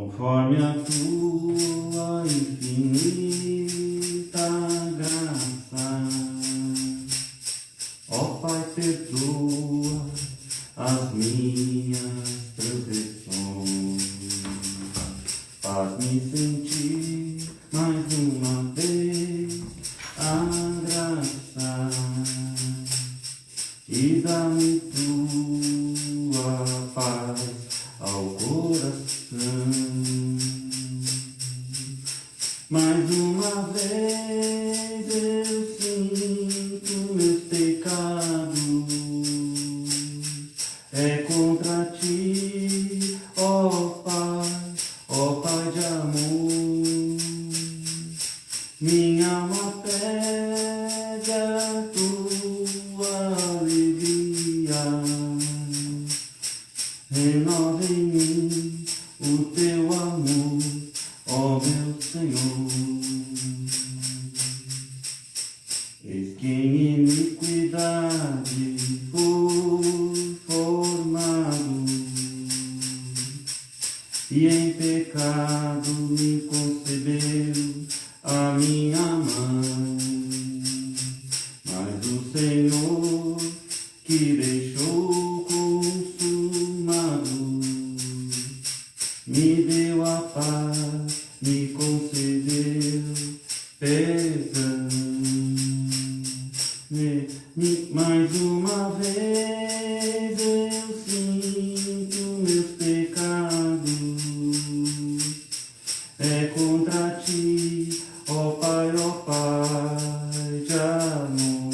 conforme a tua infinita graça. Ó Pai, perdoa as minhas transgressões, faz-me sentir mais uma vez a graça e dá-me tua paz ao coração. Mais uma vez eu sinto meus pecados, é contra ti, ó Pai de amor. Minha alma pede a tua alegria, renova em mim o teu amor, ó meu Senhor. Eis que em iniquidade fui formado, e em pecado me concebeu a minha mãe. Mas o Senhor, que deixou consumado, me deu a paz, me concedeu perdão. Mais uma vez eu sinto meus pecados, é contra ti, ó Pai de amor.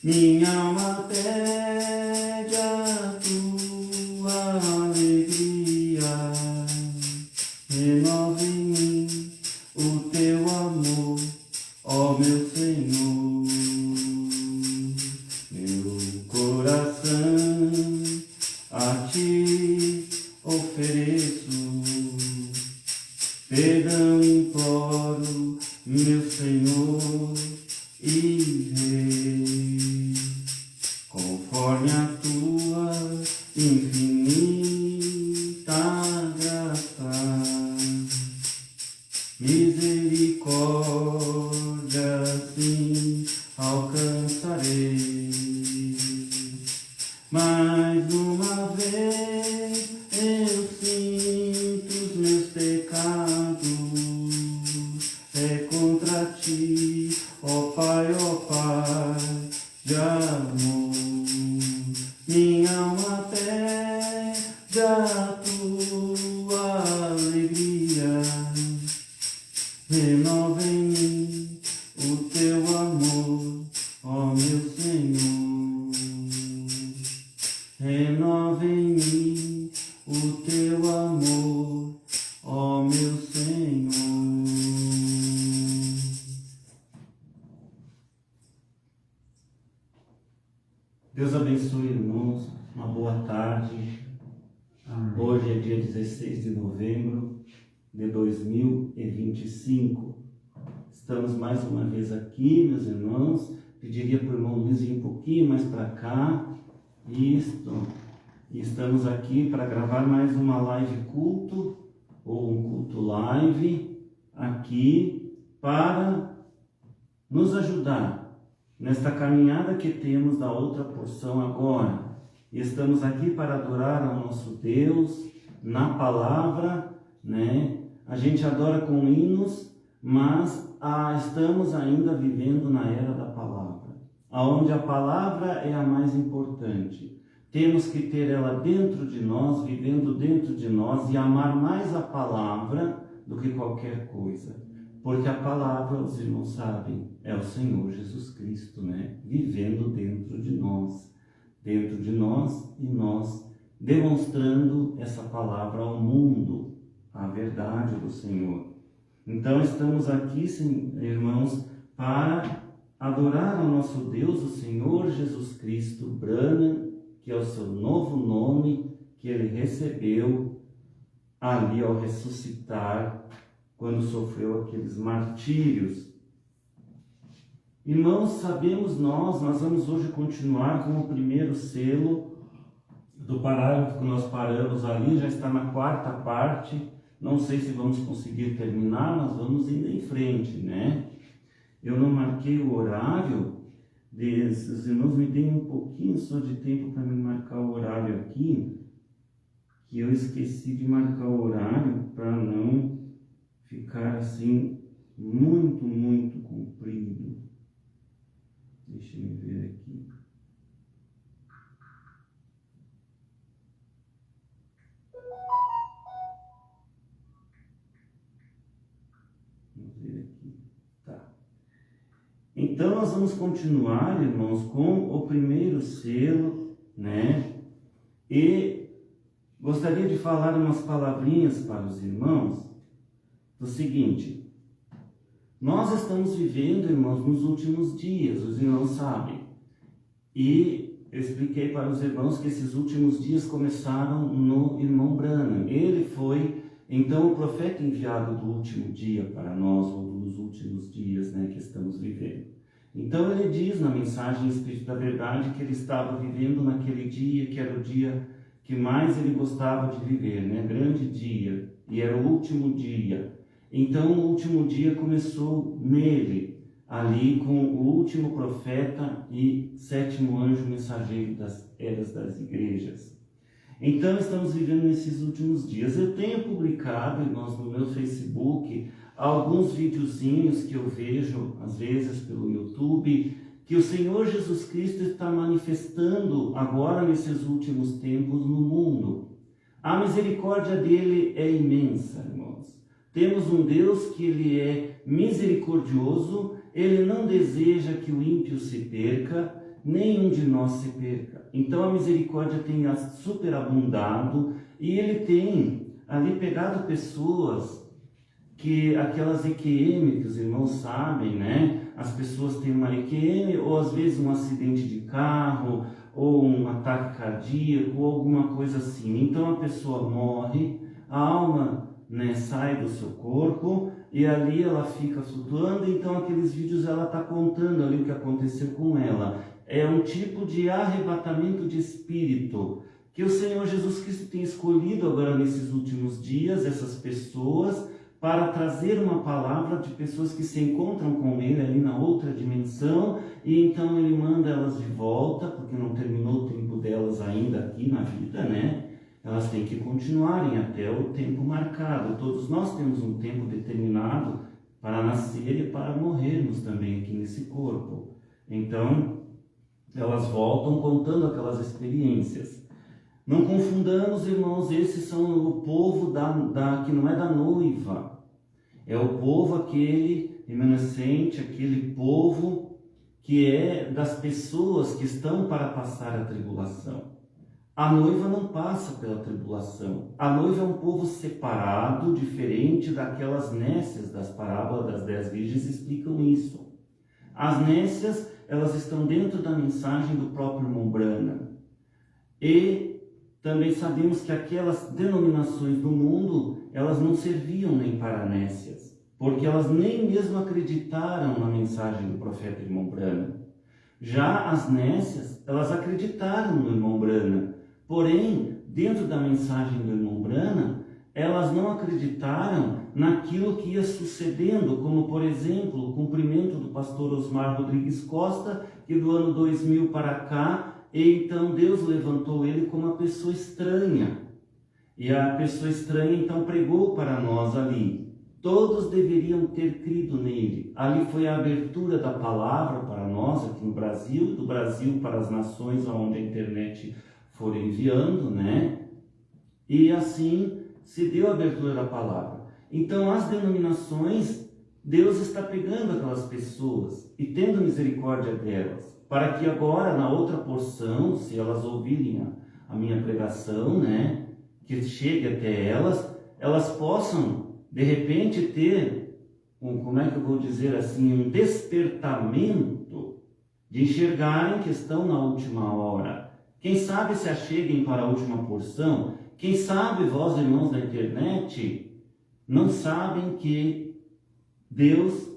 Minha alma pede a tua alegria, renova em mim o teu amor, ó meu Senhor. Meu coração a ti ofereço, perdão imploro, meu Senhor e Rei, conforme a tua infinita graça, misericórdia sim alcançarei. Mais uma vez eu sinto os meus pecados, é contra ti, ó Pai de amor. Minha alma pede a tua alegria, renova em mim o teu amor, ó meu Senhor. Renova em mim o teu amor, ó meu Senhor. Deus abençoe, irmãos. Uma boa tarde. Amém. Hoje é dia 16 de novembro de 2025. Estamos mais uma vez aqui, meus irmãos. Pediria para o irmão Luiz ir um pouquinho mais para cá. Isto. E estamos aqui para gravar mais uma live culto, ou um culto live, aqui para nos ajudar nesta caminhada que temos da outra porção agora. E estamos aqui para adorar ao nosso Deus na palavra, né? A gente adora com hinos, mas estamos ainda vivendo na era da palavra, onde a palavra é a mais importante. Temos que ter ela dentro de nós, vivendo dentro de nós, e amar mais a palavra do que qualquer coisa. Porque a palavra, os irmãos sabem, é o Senhor Jesus Cristo, né? Vivendo dentro de nós e nós demonstrando essa palavra ao mundo, a verdade do Senhor. Então estamos aqui, irmãos, para adorar ao nosso Deus, o Senhor Jesus Cristo, Branham, que é o seu novo nome que ele recebeu ali ao ressuscitar, quando sofreu aqueles martírios. Irmãos, sabemos nós vamos hoje continuar com o primeiro selo do parágrafo que nós paramos ali, já está na quarta parte. Não sei se vamos conseguir terminar, mas vamos indo em frente, né? Eu não marquei o horário, os irmãos me deem um pouquinho só de tempo para me marcar o horário aqui, que eu esqueci de marcar o horário para não ficar assim muito, muito comprido. Deixa eu ver aqui. Vamos ver aqui. Tá. Então nós vamos continuar, irmãos, com o primeiro selo, né? E gostaria de falar umas palavrinhas para os irmãos do seguinte: nós estamos vivendo, irmãos, nos últimos dias, os irmãos sabem. E eu expliquei para os irmãos que esses últimos dias começaram no irmão Branham. Ele foi, então, o profeta enviado do último dia para nós, ou dos últimos dias, né, que estamos vivendo. Então ele diz na mensagem Espírito da Verdade que ele estava vivendo naquele dia, que era o dia que mais ele gostava de viver, né? Grande dia, e era o último dia. Então o último dia começou nele, ali com o último profeta e sétimo anjo mensageiro das eras das igrejas. Então estamos vivendo nesses últimos dias. Eu tenho publicado, irmãos, no meu Facebook, alguns videozinhos que eu vejo, às vezes pelo YouTube, que o Senhor Jesus Cristo está manifestando agora nesses últimos tempos no mundo. A misericórdia dele é imensa, irmãos. Temos um Deus que ele é misericordioso, ele não deseja que o ímpio se perca, nenhum de nós se perca. Então a misericórdia tem superabundado e ele tem ali pegado pessoas que aquelas EQM que os irmãos sabem, né? As pessoas têm uma EQM ou às vezes um acidente de carro ou um ataque cardíaco ou alguma coisa assim. Então a pessoa morre, a alma, né, sai do seu corpo e ali ela fica flutuando. Então aqueles vídeos ela está contando ali o que aconteceu com ela. É um tipo de arrebatamento de espírito que o Senhor Jesus Cristo tem escolhido agora nesses últimos dias, essas pessoas, para trazer uma palavra de pessoas que se encontram com ele ali na outra dimensão, e então ele manda elas de volta, porque não terminou o tempo delas ainda aqui na vida, né? Elas têm que continuarem até o tempo marcado. Todos nós temos um tempo determinado para nascer e para morrermos também aqui nesse corpo. Então, elas voltam contando aquelas experiências. Não confundamos, irmãos, esses são o povo que não é da noiva. É o povo aquele remanescente, aquele povo que é das pessoas que estão para passar a tribulação. A noiva não passa pela tribulação. A noiva é um povo separado, diferente daquelas nécias das parábolas das 10 virgens explicam isso. As nécias, elas estão dentro da mensagem do próprio irmão Branham. E também sabemos que aquelas denominações do mundo, elas não serviam nem para nécias, porque elas nem mesmo acreditaram na mensagem do profeta irmão Branham. Já as nécias, elas acreditaram no irmão Branham, porém, dentro da mensagem do irmão Branham, elas não acreditaram naquilo que ia sucedendo, como, por exemplo, o cumprimento do pastor Osmar Rodrigues Costa, que do ano 2000 para cá, e então Deus levantou ele como uma pessoa estranha. E a pessoa estranha então pregou para nós ali. Todos deveriam ter crido nele. Ali foi a abertura da palavra para nós aqui no Brasil, do Brasil para as nações onde a internet for enviando, né? E assim se deu a abertura da palavra. Então as denominações, Deus está pegando aquelas pessoas e tendo misericórdia delas, para que agora, na outra porção, se elas ouvirem a minha pregação, né, que chegue até elas, elas possam, de repente, ter como é que eu vou dizer assim, um despertamento de enxergarem que estão na última hora. Quem sabe se acheguem para a última porção. Quem sabe, vós, irmãos da internet, não sabem que Deus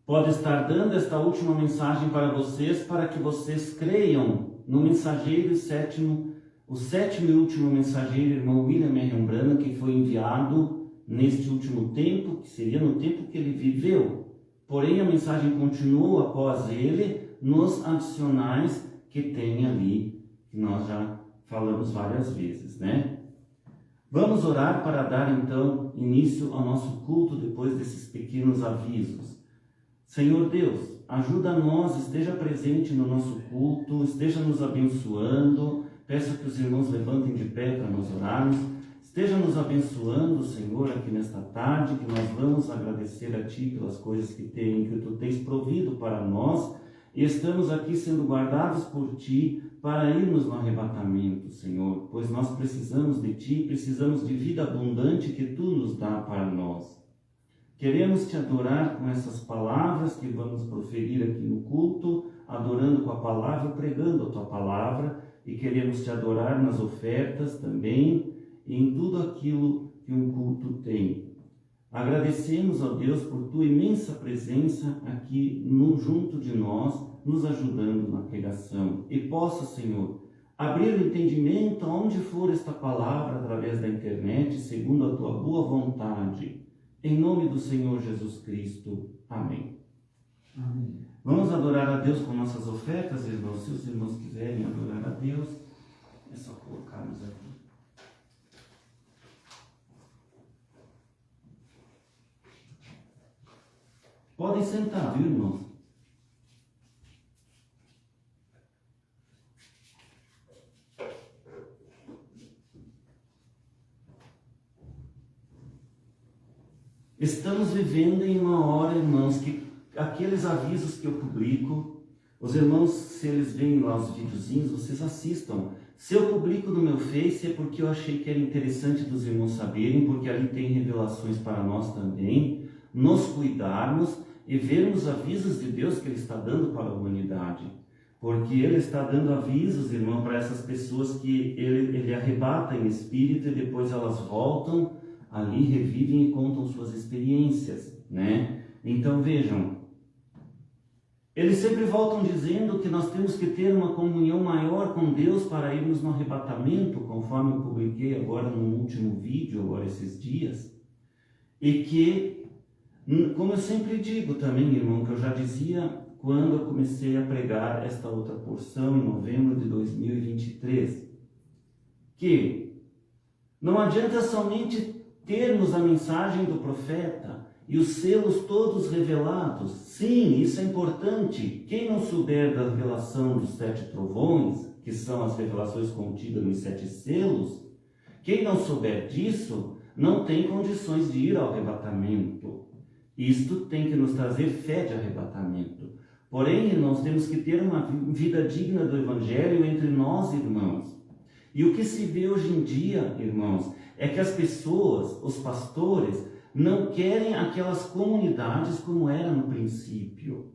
pode estar dando esta última mensagem para vocês, para que vocês creiam no mensageiro e sétimo o 7º e último mensageiro, irmão William Marion Branham, que foi enviado neste último tempo, que seria no tempo que ele viveu. Porém, a mensagem continuou após ele, nos adicionais que tem ali, que nós já falamos várias vezes, né? Vamos orar para dar, então, início ao nosso culto depois desses pequenos avisos. Senhor Deus, ajuda nós, esteja presente no nosso culto, esteja nos abençoando. Peço que os irmãos levantem de pé para nós orarmos. Esteja nos abençoando, Senhor, aqui nesta tarde, que nós vamos agradecer a Ti pelas coisas que Tu tens provido para nós. E estamos aqui sendo guardados por Ti para irmos no arrebatamento, Senhor, pois nós precisamos de Ti, precisamos de vida abundante que Tu nos dá para nós. Queremos Te adorar com essas palavras que vamos proferir aqui no culto, adorando com a palavra, pregando a Tua palavra, e queremos Te adorar nas ofertas também, e em tudo aquilo que um culto tem. Agradecemos, ó Deus, por Tua imensa presença aqui junto de nós, nos ajudando na pregação. E possa, Senhor, abrir o entendimento aonde for esta palavra através da internet, segundo a Tua boa vontade. Em nome do Senhor Jesus Cristo. Amém. Amém. Vamos adorar a Deus com nossas ofertas, irmãos. Se os irmãos quiserem adorar a Deus, é só colocarmos aqui. Podem sentar, viu, irmãos? Estamos vivendo em uma hora, irmãos, que aqueles avisos que eu publico, os irmãos, se eles veem lá os videozinhos, vocês assistam. Se eu publico no meu Face é porque eu achei que era interessante dos irmãos saberem, porque ali tem revelações para nós também, nos cuidarmos e vermos avisos de Deus que Ele está dando para a humanidade. Porque Ele está dando avisos, irmão, para essas pessoas que Ele arrebata em espírito e depois elas voltam ali, revivem e contam suas experiências, né? Então vejam, eles sempre voltam dizendo que nós temos que ter uma comunhão maior com Deus para irmos no arrebatamento, conforme eu publiquei agora no último vídeo, agora esses dias, e que, como eu sempre digo também, irmão, que eu já dizia quando eu comecei a pregar esta outra porção em novembro de 2023, que não adianta somente termos a mensagem do profeta e os selos todos revelados. Sim, isso é importante. Quem não souber da revelação dos 7 trovões, que são as revelações contidas nos 7 selos, quem não souber disso, não tem condições de ir ao arrebatamento. Isto tem que nos trazer fé de arrebatamento. Porém, irmãos, temos que ter uma vida digna do Evangelho entre nós, irmãos. E o que se vê hoje em dia, irmãos, é que as pessoas, os pastores, não querem aquelas comunidades como era no princípio.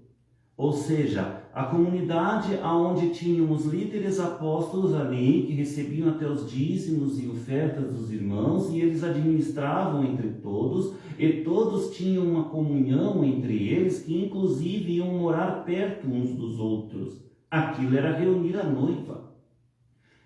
Ou seja, a comunidade onde tinham os líderes apóstolos ali, que recebiam até os dízimos e ofertas dos irmãos, e eles administravam entre todos, e todos tinham uma comunhão entre eles, que inclusive iam morar perto uns dos outros. Aquilo era reunir a noiva.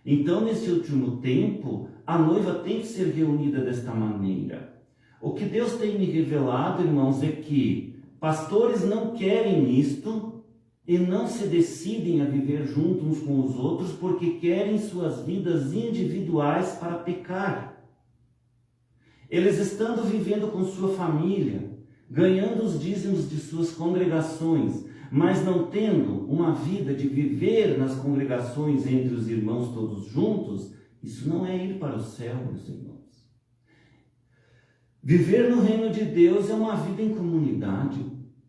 Então, nesse último tempo, a noiva tem que ser reunida desta maneira. O que Deus tem me revelado, irmãos, é que pastores não querem isto e não se decidem a viver juntos uns com os outros porque querem suas vidas individuais para pecar. Eles estando vivendo com sua família, ganhando os dízimos de suas congregações, mas não tendo uma vida de viver nas congregações entre os irmãos todos juntos, isso não é ir para o céu, meus irmãos. Viver no reino de Deus é uma vida em comunidade.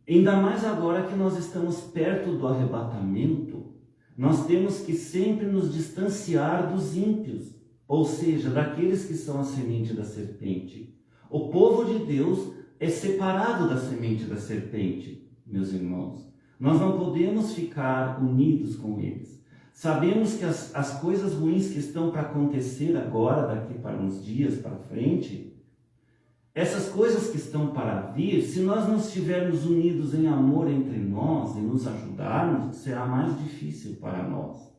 Ainda mais agora que nós estamos perto do arrebatamento, nós temos que sempre nos distanciar dos ímpios, ou seja, daqueles que são a semente da serpente. O povo de Deus é separado da semente da serpente, meus irmãos. Nós não podemos ficar unidos com eles. Sabemos que as coisas ruins que estão para acontecer agora, daqui para uns dias para frente, essas coisas que estão para vir, se nós não estivermos unidos em amor entre nós e nos ajudarmos, será mais difícil para nós.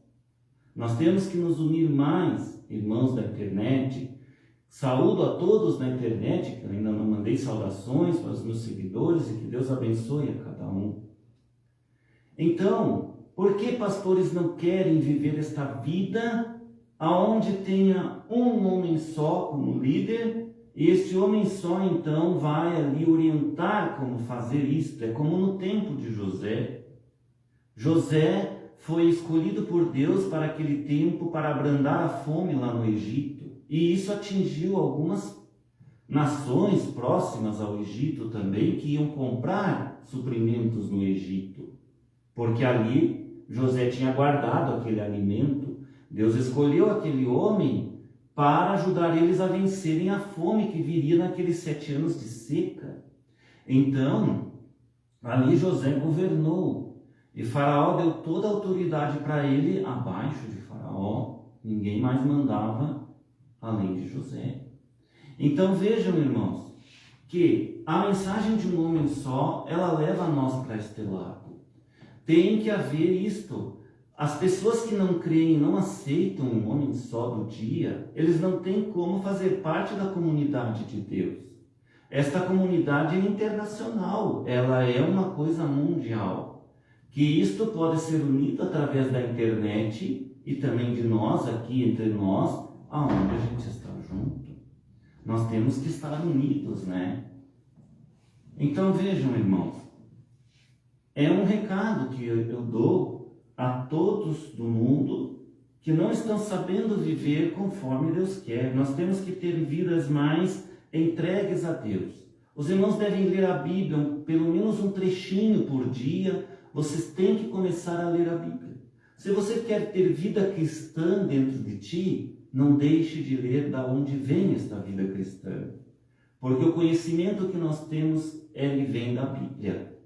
Nós temos que nos unir mais, irmãos da internet. Saúdo a todos na internet, que eu ainda não mandei saudações para os meus seguidores e que Deus abençoe a cada um. Então, por que pastores não querem viver esta vida aonde tenha um homem só como líder? E este homem só, então, vai ali orientar como fazer isto. É como no tempo de José. José foi escolhido por Deus para aquele tempo, para abrandar a fome lá no Egito. E isso atingiu algumas nações próximas ao Egito também, que iam comprar suprimentos no Egito. Porque ali José tinha guardado aquele alimento. Deus escolheu aquele homem para ajudar eles a vencerem a fome que viria naqueles 7 anos de seca. Então, ali José governou, e Faraó deu toda a autoridade para ele. Abaixo de Faraó, ninguém mais mandava além de José. Então vejam, irmãos, que a mensagem de um homem só, ela leva nós para este lado. Tem que haver isto. As pessoas que não creem, não aceitam um homem só do dia, eles não têm como fazer parte da comunidade de Deus. Esta comunidade é internacional, ela é uma coisa mundial. Que isto pode ser unido através da internet e também de nós aqui entre nós, aonde a gente está junto. Nós temos que estar unidos, né? Então vejam, irmãos, é um recado que eu dou a todos do mundo que não estão sabendo viver conforme Deus quer. Nós temos que ter vidas mais entregues a Deus. Os irmãos devem ler a Bíblia, pelo menos um trechinho por dia. Vocês têm que começar a ler a Bíblia. Se você quer ter vida cristã dentro de ti, não deixe de ler da onde vem esta vida cristã. Porque o conhecimento que nós temos, ele vem da Bíblia.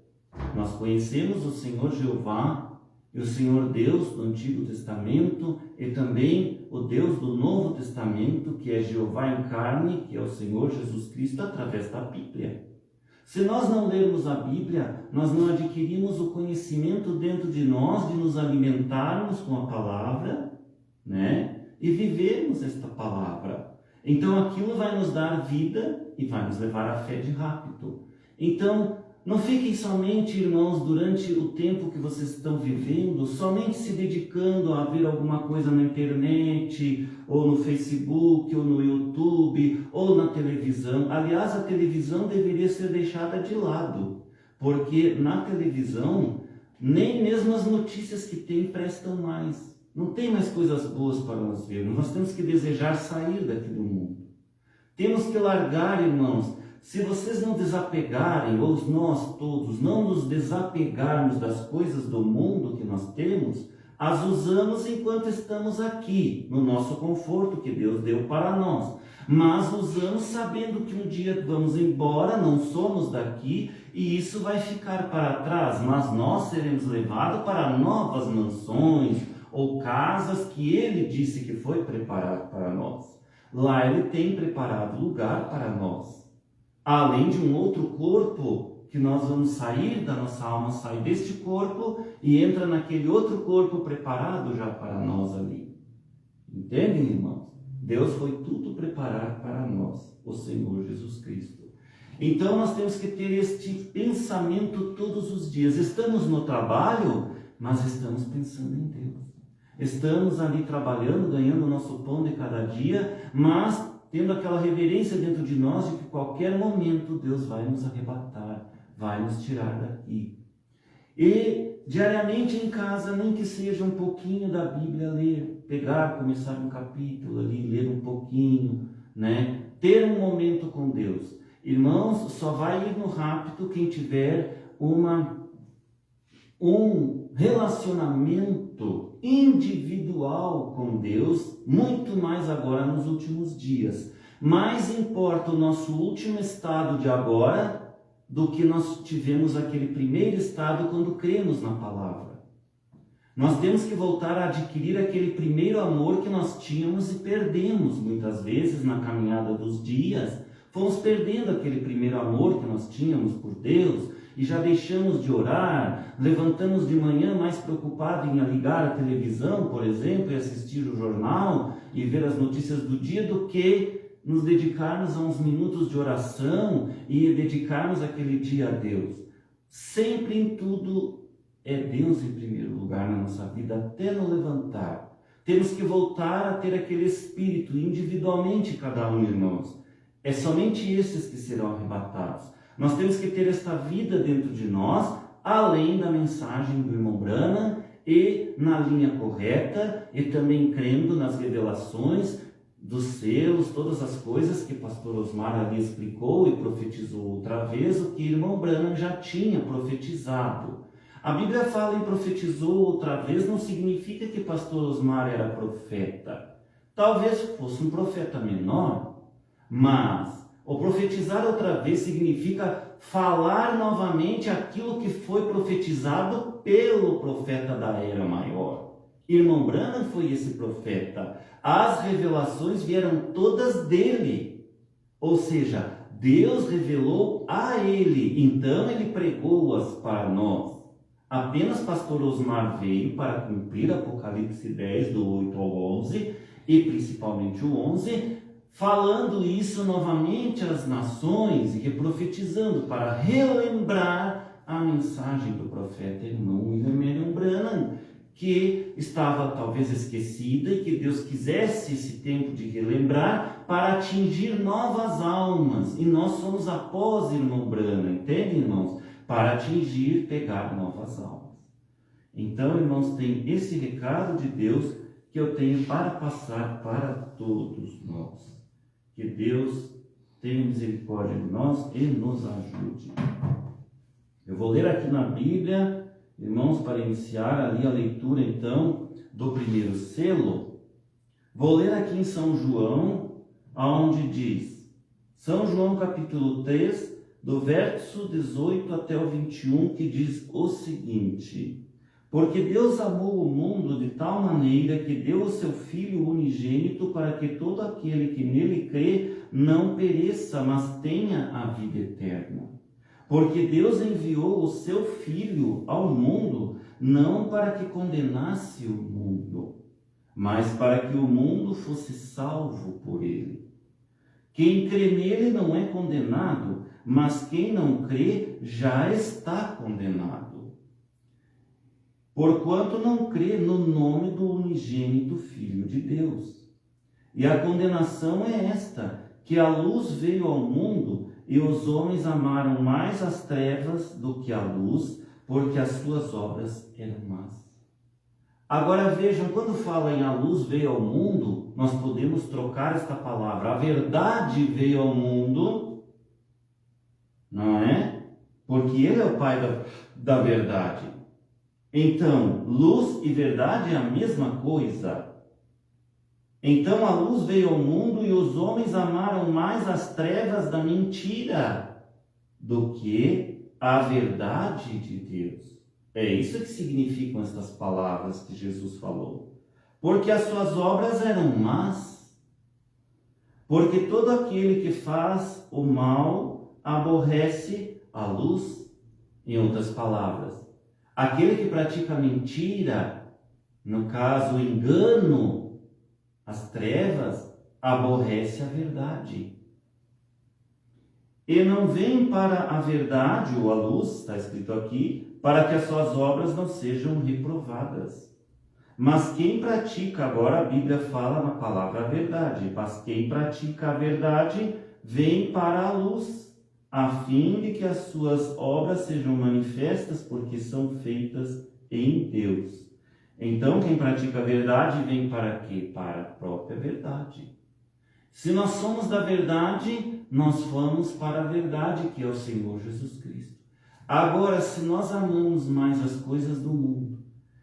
Nós conhecemos o Senhor Jeová e o Senhor Deus do Antigo Testamento e também o Deus do Novo Testamento, que é Jeová em carne, que é o Senhor Jesus Cristo, através da Bíblia. Se nós não lermos a Bíblia, nós não adquirimos o conhecimento dentro de nós de nos alimentarmos com a palavra, né? E vivermos esta palavra. Então aquilo vai nos dar vida e vai nos levar à fé de rápido. Então, não fiquem somente, irmãos, durante o tempo que vocês estão vivendo, somente se dedicando a ver alguma coisa na internet, ou no Facebook, ou no YouTube, ou na televisão. Aliás, a televisão deveria ser deixada de lado, porque na televisão, nem mesmo as notícias que tem prestam mais. Não tem mais coisas boas para nós vermos. Nós temos que desejar sair daqui do mundo. Temos que largar, irmãos. Se vocês não desapegarem, ou nós todos não nos desapegarmos das coisas do mundo que nós temos, as usamos enquanto estamos aqui, no nosso conforto que Deus deu para nós. Mas usamos sabendo que um dia vamos embora, não somos daqui, e isso vai ficar para trás, mas nós seremos levados para novas mansões ou casas que Ele disse que foi preparado para nós. Lá Ele tem preparado lugar para nós. Além de um outro corpo, que nós vamos sair da nossa alma, sair deste corpo e entra naquele outro corpo preparado já para nós ali. Entendem, irmãos? Deus foi tudo preparar para nós, o Senhor Jesus Cristo. Então nós temos que ter este pensamento todos os dias. Estamos no trabalho, mas estamos pensando em Deus. Estamos ali trabalhando, ganhando o nosso pão de cada dia, mas tendo aquela reverência dentro de nós de que qualquer momento Deus vai nos arrebatar, vai nos tirar daqui. E diariamente em casa, nem que seja um pouquinho da Bíblia ler, pegar, começar um capítulo ali, ler um pouquinho, né? Ter um momento com Deus. Irmãos, só vai ir no rápido quem tiver um relacionamento individual com Deus, muito mais agora nos últimos dias. Mais importa o nosso último estado de agora do que nós tivemos aquele primeiro estado quando cremos na palavra. Nós temos que voltar a adquirir aquele primeiro amor que nós tínhamos e perdemos muitas vezes na caminhada dos dias. Fomos perdendo aquele primeiro amor que nós tínhamos por Deus e já deixamos de orar, levantamos de manhã mais preocupados em ligar a televisão, por exemplo, e assistir o jornal e ver as notícias do dia, do que nos dedicarmos a uns minutos de oração e dedicarmos aquele dia a Deus. Sempre em tudo é Deus em primeiro lugar na nossa vida, até no levantar. Temos que voltar a ter aquele espírito individualmente, cada um, irmãos. É somente esses que serão arrebatados. Nós temos que ter esta vida dentro de nós, além da mensagem do irmão Branham, e na linha correta, e também crendo nas revelações dos selos, todas as coisas que pastor Osmar ali explicou e profetizou outra vez, o que irmão Branham já tinha profetizado. A Bíblia fala em profetizou outra vez, não significa que pastor Osmar era profeta. Talvez fosse um profeta menor, mas o profetizar outra vez significa falar novamente aquilo que foi profetizado pelo profeta da era maior. Irmão Branham foi esse profeta. As revelações vieram todas dele. Ou seja, Deus revelou a ele, então ele pregou-as para nós. Apenas pastor Osmar veio para cumprir Apocalipse 10, do 8 ao 11, e principalmente o 11, falando isso novamente às nações e profetizando para relembrar a mensagem do profeta irmão William Branham, que estava talvez esquecida e que Deus quisesse esse tempo de relembrar para atingir novas almas. E nós somos após irmão Branham, entende, irmãos? Para atingir, pegar novas almas. Então, irmãos, tem esse recado de Deus que eu tenho para passar para todos nós. Que Deus tenha misericórdia de nós e nos ajude. Eu vou ler aqui na Bíblia, irmãos, para iniciar ali a leitura, então, do primeiro selo. Vou ler aqui em São João, aonde diz, São João capítulo 3, do verso 18 até o 21, que diz o seguinte: porque Deus amou o mundo de tal maneira que deu o seu Filho unigênito para que todo aquele que nele crê não pereça, mas tenha a vida eterna. Porque Deus enviou o seu Filho ao mundo, não para que condenasse o mundo, mas para que o mundo fosse salvo por ele. Quem crê nele não é condenado, mas quem não crê já está condenado, porquanto não crê no nome do unigênito Filho de Deus. E a condenação é esta, que a luz veio ao mundo, e os homens amaram mais as trevas do que a luz, porque as suas obras eram más. Agora vejam, quando fala em a luz veio ao mundo, nós podemos trocar esta palavra. A verdade veio ao mundo, não é? Porque ele é o Pai da verdade. Então, luz e verdade é a mesma coisa. Então a luz veio ao mundo e os homens amaram mais as trevas da mentira do que a verdade de Deus. É isso que significam estas palavras que Jesus falou. Porque as suas obras eram más. Porque todo aquele que faz o mal aborrece a luz. Em outras palavras, aquele que pratica a mentira, no caso o engano, as trevas, aborrece a verdade. E não vem para a verdade ou a luz, está escrito aqui, para que as suas obras não sejam reprovadas. Mas quem pratica, agora a Bíblia fala na palavra verdade, mas quem pratica a verdade vem para a luz, a fim de que as suas obras sejam manifestas, porque são feitas em Deus. Então, quem pratica a verdade vem para quê? Para a própria verdade. Se nós somos da verdade, nós vamos para a verdade, que é o Senhor Jesus Cristo. Agora, se nós amamos mais as coisas do mundo,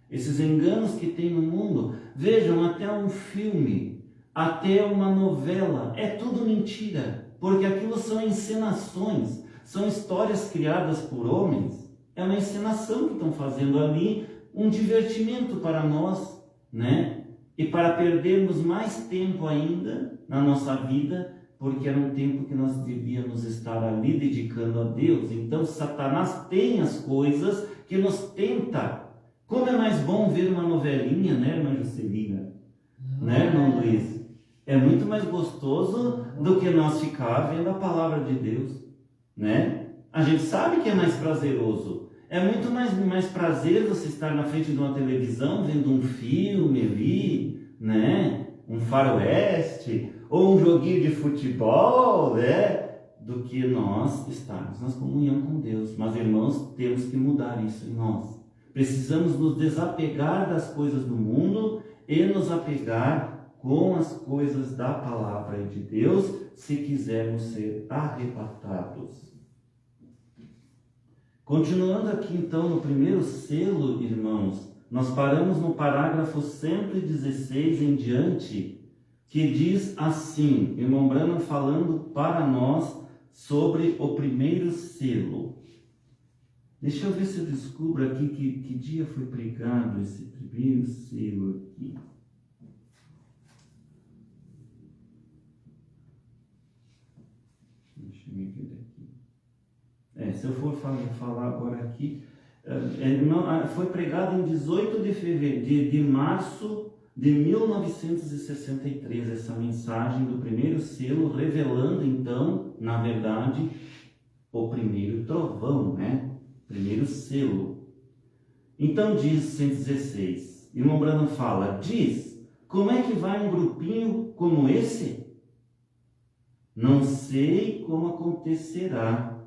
esses enganos que tem no mundo, vejam, até um filme, até uma novela, é tudo mentira, porque aquilo são encenações, são histórias criadas por homens, é uma encenação que estão fazendo ali, um divertimento para nós, né? E para perdermos mais tempo ainda na nossa vida, porque era um tempo que nós devíamos estar ali dedicando a Deus. Então Satanás tem as coisas que nos tenta. Como é mais bom ver uma novelinha, né, irmã Juscelina? Né, irmão Luiz? É muito mais gostoso do que nós ficar vendo a palavra de Deus, né? A gente sabe que é mais prazeroso. É muito mais prazer você estar na frente de uma televisão vendo um filme ali, né? Um faroeste, ou um joguinho de futebol, né? Do que nós estarmos na comunhão com Deus. Mas, irmãos, temos que mudar isso em nós. Precisamos nos desapegar das coisas do mundo e nos apegar com as coisas da palavra de Deus, se quisermos ser arrebatados. Continuando aqui então no primeiro selo, irmãos, nós paramos no parágrafo 116 em diante, que diz assim, irmão Branham falando para nós sobre o primeiro selo. Deixa eu ver se eu descubro aqui que dia foi pregado esse primeiro selo aqui. Deixa eu me ver aqui. Se eu for falar agora aqui, foi pregado em 18 de fevereiro, de março de 1963, essa mensagem do primeiro selo, revelando então, na verdade, o primeiro trovão, né? Primeiro selo. Então diz 116, irmão Branham fala, diz, como é que vai um grupinho como esse? Não sei como acontecerá.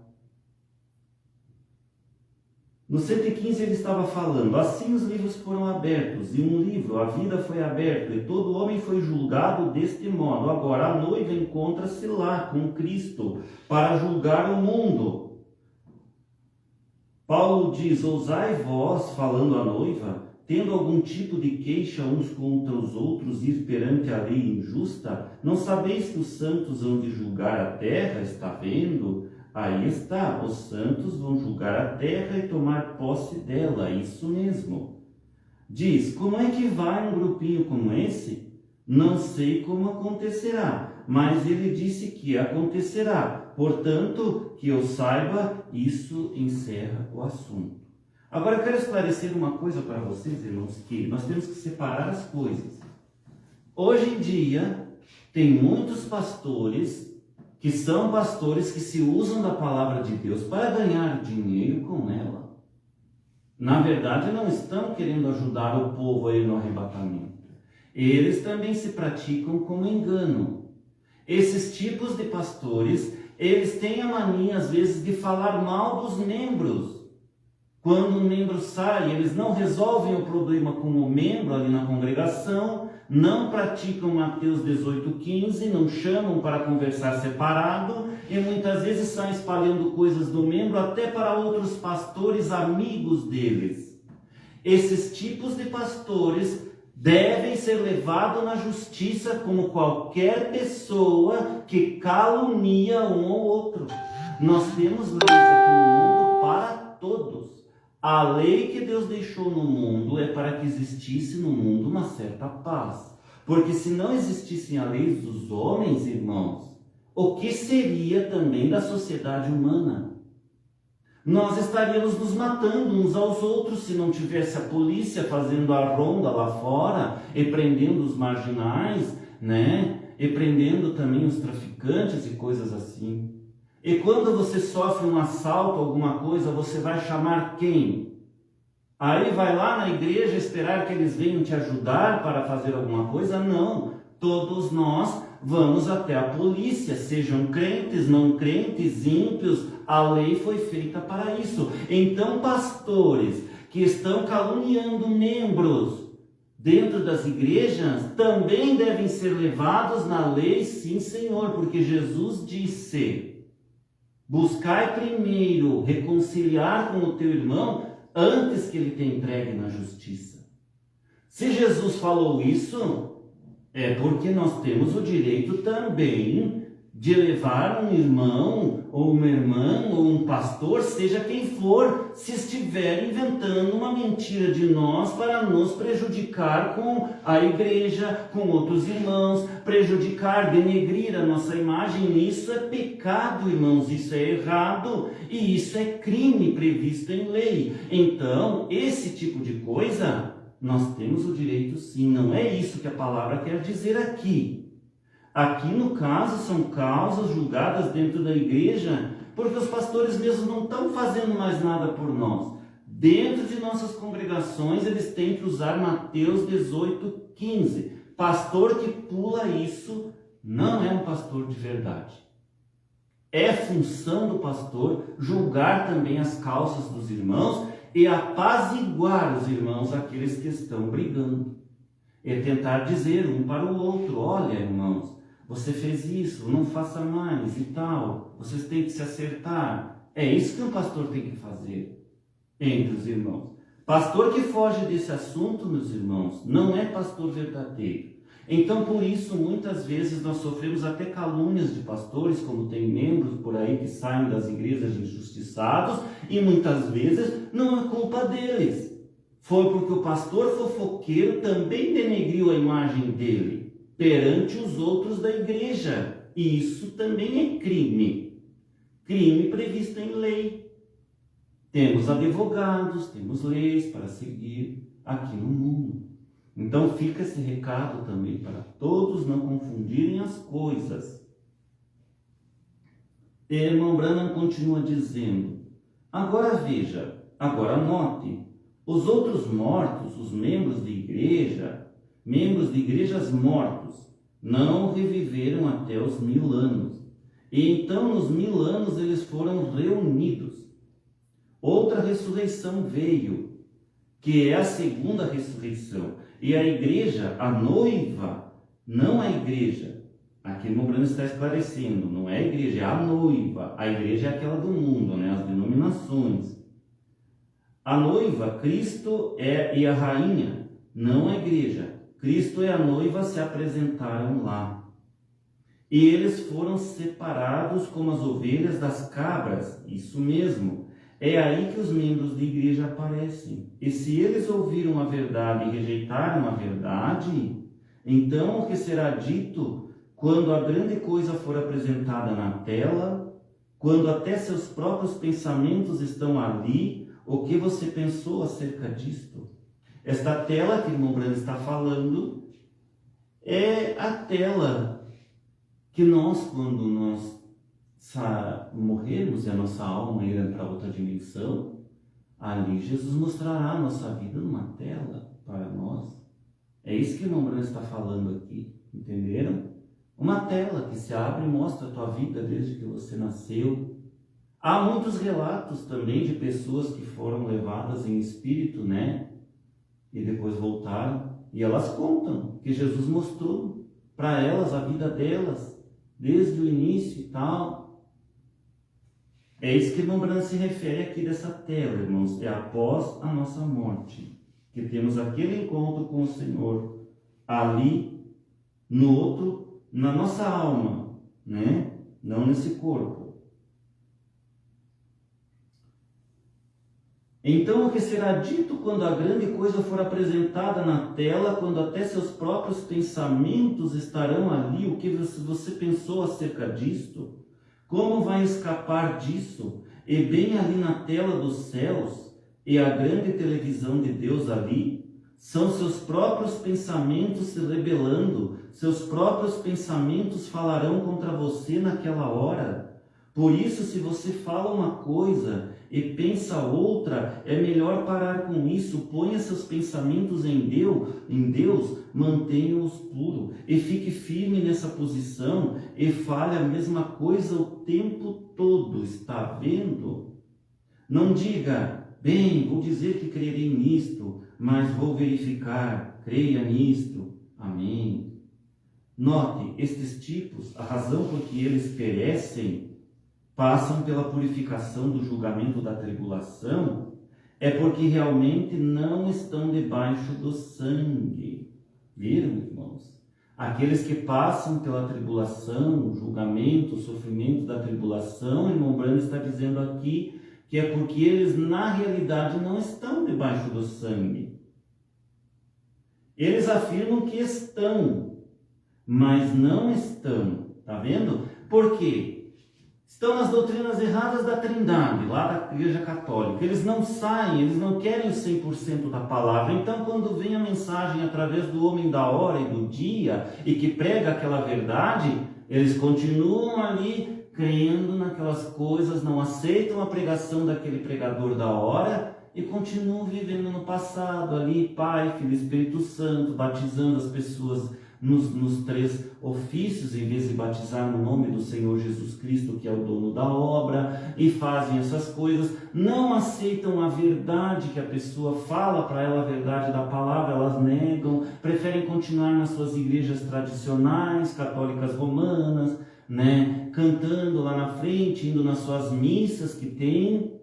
No 115 ele estava falando, assim os livros foram abertos, e um livro, a vida foi aberta, e todo homem foi julgado deste modo. Agora a noiva encontra-se lá com Cristo para julgar o mundo. Paulo diz, ousai vós, falando à noiva, tendo algum tipo de queixa uns contra os outros, ir perante a lei injusta? Não sabeis que os santos hão de julgar a terra? Está vendo? Aí está, os santos vão julgar a terra e tomar posse dela, isso mesmo. Diz, como é que vai um grupinho como esse? Não sei como acontecerá, mas ele disse que acontecerá. Portanto, que eu saiba, isso encerra o assunto. Agora eu quero esclarecer uma coisa para vocês, irmãos, que nós temos que separar as coisas. Hoje em dia, tem muitos pastores que são pastores que se usam da palavra de Deus para ganhar dinheiro com ela. Na verdade, não estão querendo ajudar o povo a ir no arrebatamento. Eles também se praticam com engano. Esses tipos de pastores, eles têm a mania, às vezes, de falar mal dos membros. Quando um membro sai, eles não resolvem o problema com o membro ali na congregação, não praticam Mateus 18,15, não chamam para conversar separado e muitas vezes saem espalhando coisas do membro até para outros pastores amigos deles. Esses tipos de pastores devem ser levados na justiça como qualquer pessoa que calunia um ou outro. Nós temos leis aqui no mundo para todos. A lei que Deus deixou no mundo é para que existisse no mundo uma certa paz. Porque se não existissem as leis dos homens, irmãos, o que seria também da sociedade humana? Nós estaríamos nos matando uns aos outros se não tivesse a polícia fazendo a ronda lá fora e prendendo os marginais, né? E prendendo também os traficantes e coisas assim. E quando você sofre um assalto, alguma coisa, você vai chamar quem? Aí vai lá na igreja esperar que eles venham te ajudar para fazer alguma coisa? Não. Todos nós vamos até a polícia, sejam crentes, não crentes, ímpios, a lei foi feita para isso. Então, pastores que estão caluniando membros dentro das igrejas também devem ser levados na lei, sim, Senhor, porque Jesus disse: buscai primeiro reconciliar com o teu irmão antes que ele te entregue na justiça. Se Jesus falou isso, é porque nós temos o direito também de elevar um irmão, ou uma irmã, ou um pastor, seja quem for, se estiver inventando uma mentira de nós para nos prejudicar com a igreja, com outros irmãos, prejudicar, denegrir a nossa imagem. Isso é pecado, irmãos, isso é errado, e isso é crime previsto em lei. Então, esse tipo de coisa, nós temos o direito sim, não é isso que a palavra quer dizer aqui. Aqui, no caso, são causas julgadas dentro da igreja, porque os pastores mesmo não estão fazendo mais nada por nós. Dentro de nossas congregações, eles têm que usar Mateus 18:15. Pastor que pula isso não é um pastor de verdade. É função do pastor julgar também as causas dos irmãos e apaziguar os irmãos, aqueles que estão brigando. É tentar dizer um para o outro: olha, irmãos, você fez isso, não faça mais e tal. Vocês têm que se acertar. É isso que um pastor tem que fazer entre os irmãos. Pastor que foge desse assunto, meus irmãos, não é pastor verdadeiro. Então, por isso, muitas vezes nós sofremos até calúnias de pastores, como tem membros por aí que saem das igrejas injustiçados, e muitas vezes não é culpa deles. Foi porque o pastor fofoqueiro também denegriu a imagem dele perante os outros da igreja. E isso também é crime. Crime previsto em lei. Temos advogados, temos leis para seguir aqui no mundo. Então fica esse recado também para todos não confundirem as coisas. E irmão Branham continua dizendo: agora veja, agora note, os outros mortos, os membros de igrejas mortos, não reviveram até os 1000 anos. E então, nos 1000 anos, eles foram reunidos. Outra ressurreição veio, que é a segunda ressurreição. E a igreja, a noiva, não a igreja. Aqui no Branham está esclarecendo, não é a igreja, é a noiva. A igreja é aquela do mundo, né? As denominações. A noiva, Cristo e a rainha, não a igreja. Cristo e a noiva se apresentaram lá. E eles foram separados como as ovelhas das cabras. Isso mesmo. É aí que os membros da igreja aparecem. E se eles ouviram a verdade e rejeitaram a verdade, então o que será dito quando a grande coisa for apresentada na tela, quando até seus próprios pensamentos estão ali, o que você pensou acerca disto? Esta tela que o irmão Branham está falando é a tela que nós, quando nós morrermos e a nossa alma ir para outra dimensão, ali Jesus mostrará a nossa vida numa tela para nós. É isso que o irmão Branham está falando aqui, entenderam? Uma tela que se abre e mostra a tua vida desde que você nasceu. Há muitos relatos também de pessoas que foram levadas em espírito, né? E depois voltaram, e elas contam que Jesus mostrou para elas a vida delas, desde o início e tal. É isso que o irmão Branham se refere aqui dessa tela, irmãos, é após a nossa morte, que temos aquele encontro com o Senhor, ali, no outro, na nossa alma, né? Não nesse corpo. Então, o que será dito quando a grande coisa for apresentada na tela, quando até seus próprios pensamentos estarão ali, o que você pensou acerca disto? Como vai escapar disso? E bem ali na tela dos céus, e a grande televisão de Deus ali, são seus próprios pensamentos se rebelando, seus próprios pensamentos falarão contra você naquela hora. Por isso, se você fala uma coisa e pensa outra, é melhor parar com isso. Ponha seus pensamentos em Deus, mantenha-os puros e fique firme nessa posição e fale a mesma coisa o tempo todo. Está vendo? Não diga: bem, vou dizer que crerei nisto, mas vou verificar. Creia nisto. Amém. Note, estes tipos, a razão por que eles perecem, passam pela purificação do julgamento da tribulação, é porque realmente não estão debaixo do sangue. Viram, irmãos? Aqueles que passam pela tribulação, o julgamento, o sofrimento da tribulação, irmão Brando está dizendo aqui que é porque eles na realidade não estão debaixo do sangue. Eles afirmam que estão, mas não estão. Tá vendo? Por quê? Estão nas doutrinas erradas da Trindade, lá da Igreja Católica. Eles não saem, eles não querem o 100% da palavra. Então, quando vem a mensagem através do homem da hora e do dia, e que prega aquela verdade, eles continuam ali crendo naquelas coisas, não aceitam a pregação daquele pregador da hora e continuam vivendo no passado ali, Pai, Filho e Espírito Santo, batizando as pessoas nos 3 ofícios, em vez de batizar no nome do Senhor Jesus Cristo, que é o dono da obra, e fazem essas coisas, não aceitam a verdade que a pessoa fala para ela, a verdade da palavra, elas negam, preferem continuar nas suas igrejas tradicionais, católicas romanas, né, cantando lá na frente, indo nas suas missas que tem,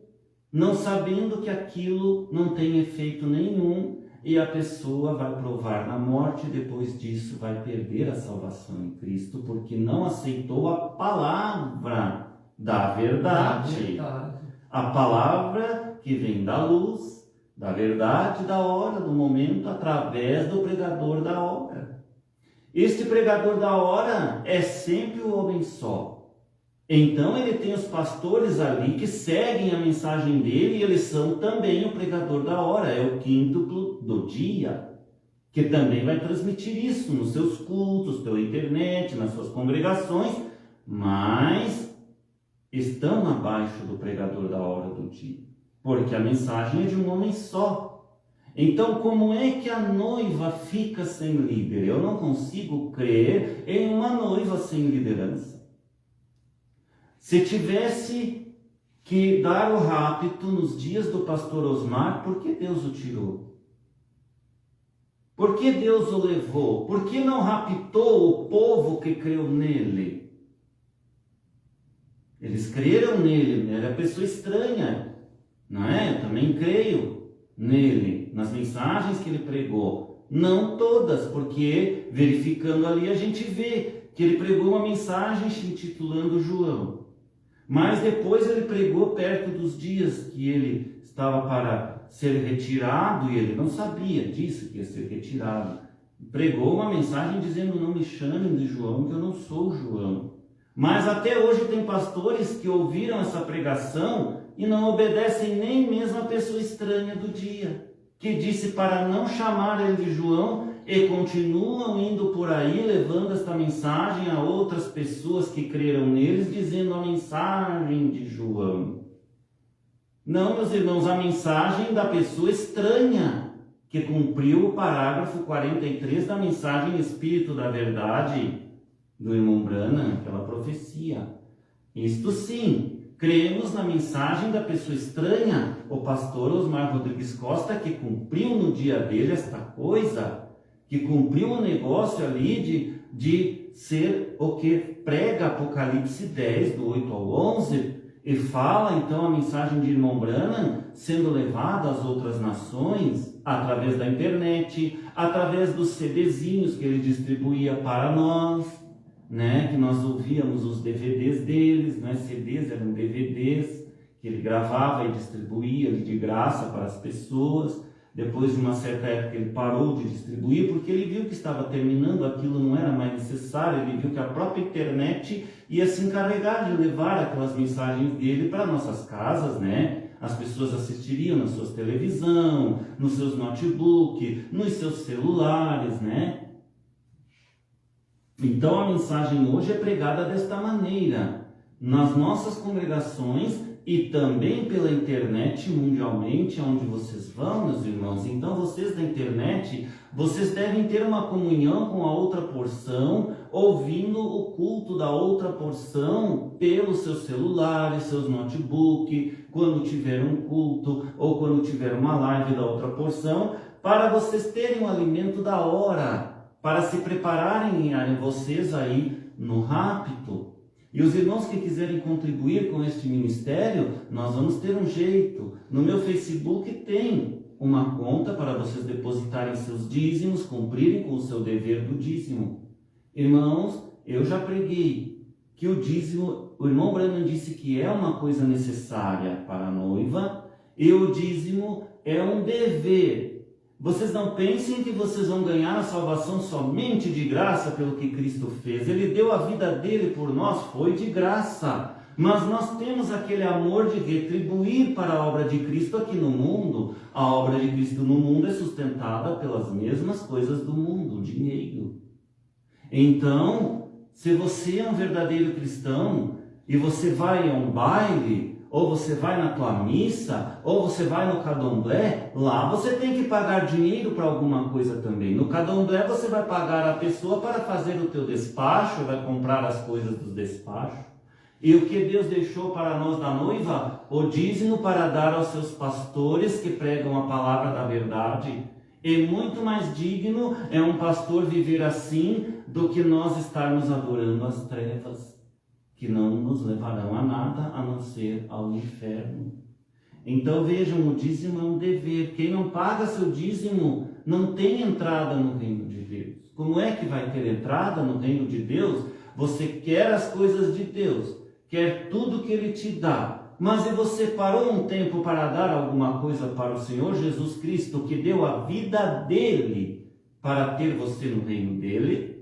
não sabendo que aquilo não tem efeito nenhum, e a pessoa vai provar na morte, e depois disso vai perder a salvação em Cristo, porque não aceitou a palavra da verdade. A palavra que vem da luz, da verdade, da hora, do momento, através do pregador da hora. Este pregador da hora é sempre o homem só. Então ele tem os pastores ali que seguem a mensagem dele, e eles são também o pregador da hora, é o quíntuplo do dia, que também vai transmitir isso nos seus cultos, pela internet, nas suas congregações, mas estão abaixo do pregador da hora do dia, porque a mensagem é de um homem só. Então, como é que a noiva fica sem líder? Eu não consigo crer em uma noiva sem liderança. Se tivesse que dar o rapto nos dias do pastor Osmar, por que Deus o tirou? Por que Deus o levou? Por que não raptou o povo que creu nele? Eles creram nele, ele é uma pessoa estranha, não é? Eu também creio nele, nas mensagens que ele pregou. Não todas, porque verificando ali a gente vê que ele pregou uma mensagem se intitulando João. Mas depois ele pregou perto dos dias que ele estava para ser retirado, e ele não sabia disso, que ia ser retirado. Pregou uma mensagem dizendo: não me chamem de João, que eu não sou João. Mas até hoje tem pastores que ouviram essa pregação e não obedecem nem mesmo a pessoa estranha do dia, que disse para não chamar ele de João, e continuam indo por aí levando esta mensagem a outras pessoas que creram neles, dizendo a mensagem de João. Não, meus irmãos, a mensagem da pessoa estranha, que cumpriu o parágrafo 43 da mensagem Espírito da Verdade do irmão Branham, aquela profecia. Isto sim, cremos na mensagem da pessoa estranha, o pastor Osmar Rodrigues Costa, que cumpriu no dia dele esta coisa, que cumpriu o negócio ali de ser o que prega Apocalipse 10, do 8 ao 11, e fala então a mensagem de irmão Branham sendo levada às outras nações através da internet, através dos CDzinhos que ele distribuía para nós, né? Que nós ouvíamos os DVDs deles, não é CDs, eram DVDs que ele gravava e distribuía de graça para as pessoas. Depois de uma certa época ele parou de distribuir, porque ele viu que estava terminando, aquilo não era mais necessário, ele viu que a própria internet ia se encarregar de levar aquelas mensagens dele para nossas casas, né? As pessoas assistiriam nas suas televisão, nos seus notebooks, nos seus celulares, né? Então a mensagem hoje é pregada desta maneira, nas nossas congregações, e também pela internet mundialmente, onde vocês vão, meus irmãos. Então vocês da internet, vocês devem ter uma comunhão com a outra porção, ouvindo o culto da outra porção pelos seus celulares, seus notebooks, quando tiver um culto ou quando tiver uma live da outra porção, para vocês terem o alimento da hora, para se prepararem vocês aí no rapto. E os irmãos que quiserem contribuir com este ministério, nós vamos ter um jeito. No meu Facebook tem uma conta para vocês depositarem seus dízimos, cumprirem com o seu dever do dízimo. Irmãos, eu já preguei que o dízimo, o irmão Branham disse que é uma coisa necessária para a noiva, e o dízimo é um dever. Vocês não pensem que vocês vão ganhar a salvação somente de graça pelo que Cristo fez. Ele deu a vida dele por nós, foi de graça. Mas nós temos aquele amor de retribuir para a obra de Cristo aqui no mundo. A obra de Cristo no mundo é sustentada pelas mesmas coisas do mundo, o dinheiro. Então, se você é um verdadeiro cristão e você vai a um baile, ou você vai na tua missa, ou você vai no candomblé, lá você tem que pagar dinheiro para alguma coisa também. No candomblé você vai pagar a pessoa para fazer o teu despacho, vai comprar as coisas do despacho. E o que Deus deixou para nós da noiva? O dízimo para dar aos seus pastores que pregam a palavra da verdade. E muito mais digno é um pastor viver assim do que nós estarmos adorando as trevas, que não nos levarão a nada a não ser ao inferno. Então vejam, o dízimo é um dever. Quem não paga seu dízimo não tem entrada no reino de Deus. Como é que vai ter entrada no reino de Deus? Você quer as coisas de Deus, quer tudo que Ele te dá, mas e você parou um tempo para dar alguma coisa para o Senhor Jesus Cristo, que deu a vida dele para ter você no reino dele?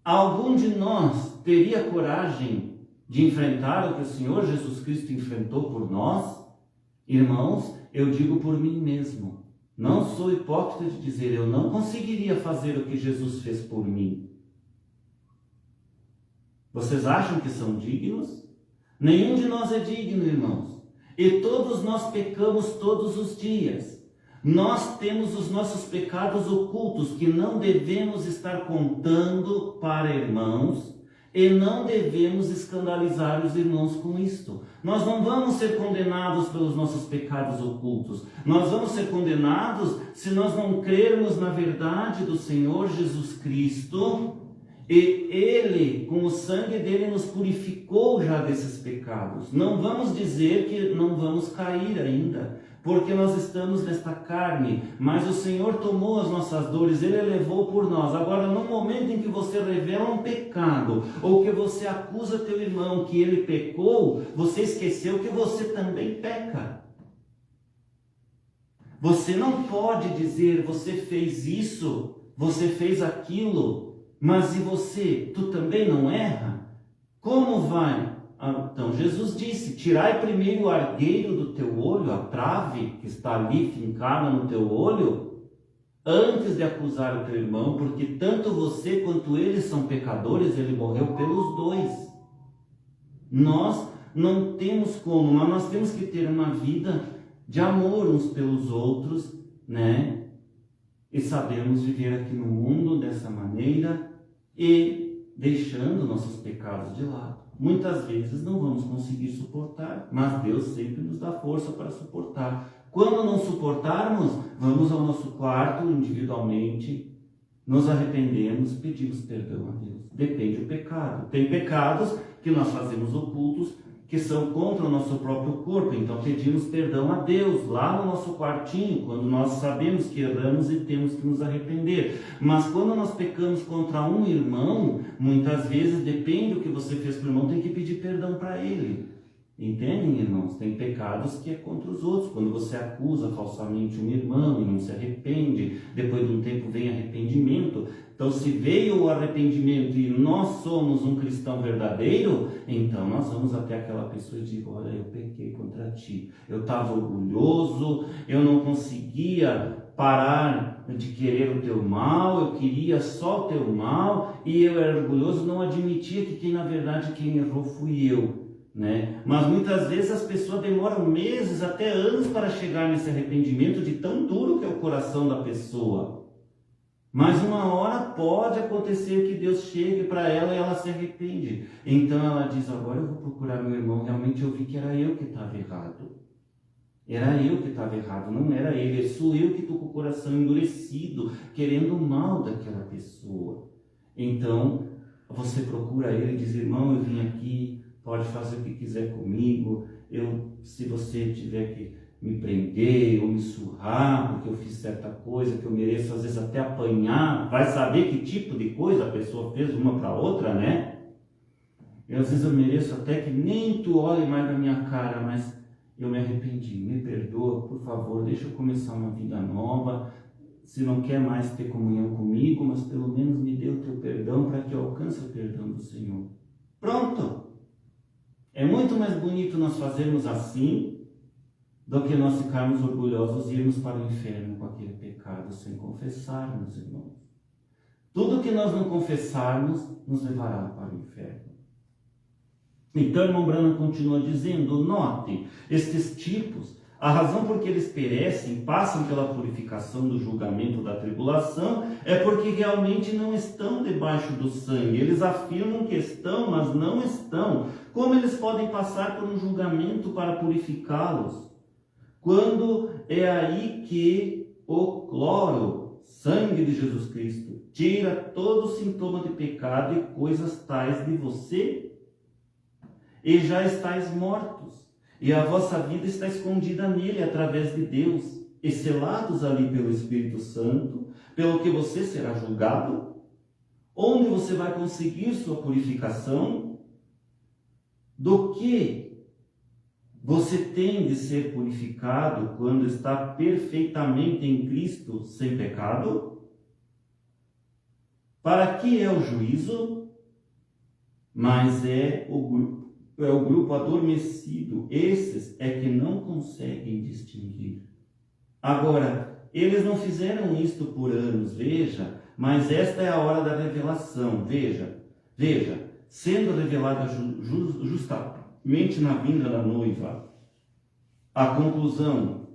Algum de nós teria coragem de enfrentar o que o Senhor Jesus Cristo enfrentou por nós? Irmãos, eu digo por mim mesmo. Não sou hipócrita de dizer, eu não conseguiria fazer o que Jesus fez por mim. Vocês acham que são dignos? Nenhum de nós é digno, irmãos. E todos nós pecamos todos os dias. Nós temos os nossos pecados ocultos que não devemos estar contando para irmãos e não devemos escandalizar os irmãos com isto. Nós não vamos ser condenados pelos nossos pecados ocultos. Nós vamos ser condenados se nós não crermos na verdade do Senhor Jesus Cristo. E Ele, com o sangue dele, nos purificou já desses pecados. Não vamos dizer que não vamos cair ainda, porque nós estamos nesta carne, mas o Senhor tomou as nossas dores, Ele levou por nós. Agora, no momento em que você revela um pecado, ou que você acusa teu irmão que ele pecou, você esqueceu que você também peca. Você não pode dizer, você fez isso, você fez aquilo, mas e você? Tu também não erra? Como vai? Então Jesus disse, tirai primeiro o argueiro do teu olho, a trave que está ali fincada no teu olho, antes de acusar o teu irmão, porque tanto você quanto ele são pecadores, ele morreu pelos dois. Nós não temos como, mas nós temos que ter uma vida de amor uns pelos outros, né? E sabemos viver aqui no mundo dessa maneira e deixando nossos pecados de lado. Muitas vezes não vamos conseguir suportar, mas Deus sempre nos dá força para suportar. Quando não suportarmos, vamos ao nosso quarto individualmente, nos arrependemos, pedimos perdão a Deus. Depende do pecado. Tem pecados que nós fazemos ocultos, que são contra o nosso próprio corpo, então pedimos perdão a Deus, lá no nosso quartinho, quando nós sabemos que erramos e temos que nos arrepender. Mas quando nós pecamos contra um irmão, muitas vezes, depende do que você fez para o irmão, tem que pedir perdão para ele. Entendem, irmãos? Tem pecados que é contra os outros. Quando você acusa falsamente um irmão e não se arrepende, depois de um tempo vem arrependimento. Então, se veio o arrependimento e nós somos um cristão verdadeiro, então nós vamos até aquela pessoa e digo, olha, eu pequei contra ti. Eu estava orgulhoso, eu não conseguia parar de querer o teu mal, eu queria só o teu mal, e eu era orgulhoso, não admitia que na verdade quem errou fui eu. Né? Mas muitas vezes as pessoas demoram meses, até anos para chegar nesse arrependimento de tão duro que é o coração da pessoa. Mas uma hora pode acontecer que Deus chegue para ela e ela se arrepende. Então ela diz, agora eu vou procurar meu irmão, realmente eu vi que era eu que estava errado. Era eu que estava errado, não era ele. Sou eu que estou com o coração endurecido, querendo o mal daquela pessoa. Então você procura ele e diz, irmão, eu vim aqui, pode fazer o que quiser comigo, se você tiver que me prender ou me surrar porque eu fiz certa coisa, que eu mereço às vezes até apanhar. Vai saber que tipo de coisa a pessoa fez uma para outra, né? E às vezes eu mereço até que nem tu olhe mais na minha cara, mas eu me arrependi. Me perdoa, por favor, deixa eu começar uma vida nova. Se não quer mais ter comunhão comigo, mas pelo menos me dê o teu perdão para que eu alcance o perdão do Senhor. Pronto! É muito mais bonito nós fazermos assim do que nós ficarmos orgulhosos e irmos para o inferno com aquele pecado sem confessarmos, irmãos. Tudo que nós não confessarmos nos levará para o inferno. Então, irmão Branham continua dizendo, note, estes tipos, a razão por que eles perecem, passam pela purificação do julgamento da tribulação, é porque realmente não estão debaixo do sangue. Eles afirmam que estão, mas não estão. Como eles podem passar por um julgamento para purificá-los? Quando é aí que o cloro, sangue de Jesus Cristo, tira todo o sintoma de pecado e coisas tais de você, e já estáis mortos, e a vossa vida está escondida nele através de Deus, e selados ali pelo Espírito Santo, pelo que você será julgado. Onde você vai conseguir sua purificação? Do que você tem de ser purificado quando está perfeitamente em Cristo sem pecado? Para que é o juízo? Mas é o grupo adormecido. Esses é que não conseguem distinguir. Agora, eles não fizeram isto por anos, veja, mas esta é a hora da revelação. Veja, sendo revelada justamente na vinda da noiva. A conclusão,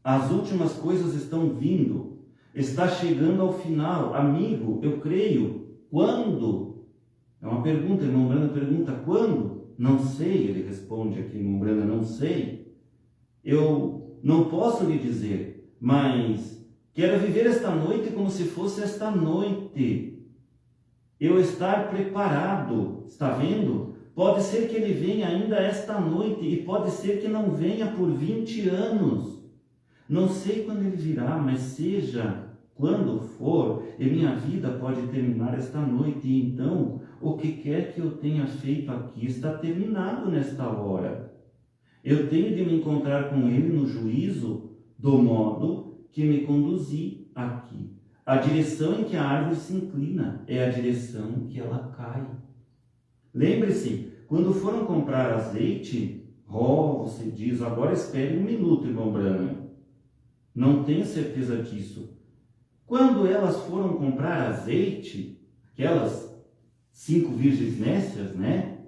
as últimas coisas estão vindo, está chegando ao final. Amigo, eu creio. Quando? É uma pergunta, irmão Branham pergunta, quando? Não sei, ele responde aqui, irmão Branham, não sei. Eu não posso lhe dizer, mas quero viver esta noite como se fosse esta noite. Eu estar preparado, está vendo? Pode ser que ele venha ainda esta noite e pode ser que não venha por 20 anos. Não sei quando ele virá, mas seja quando for, e minha vida pode terminar esta noite. E então, o que quer que eu tenha feito aqui está terminado nesta hora. Eu tenho de me encontrar com ele no juízo do modo que me conduzi aqui. A direção em que a árvore se inclina é a direção em que ela cai. Lembre-se, quando foram comprar azeite, você diz, agora espere um minuto, irmão Branham. Não tenho certeza disso. Quando elas foram comprar azeite, aquelas 5 virgens nécias, né?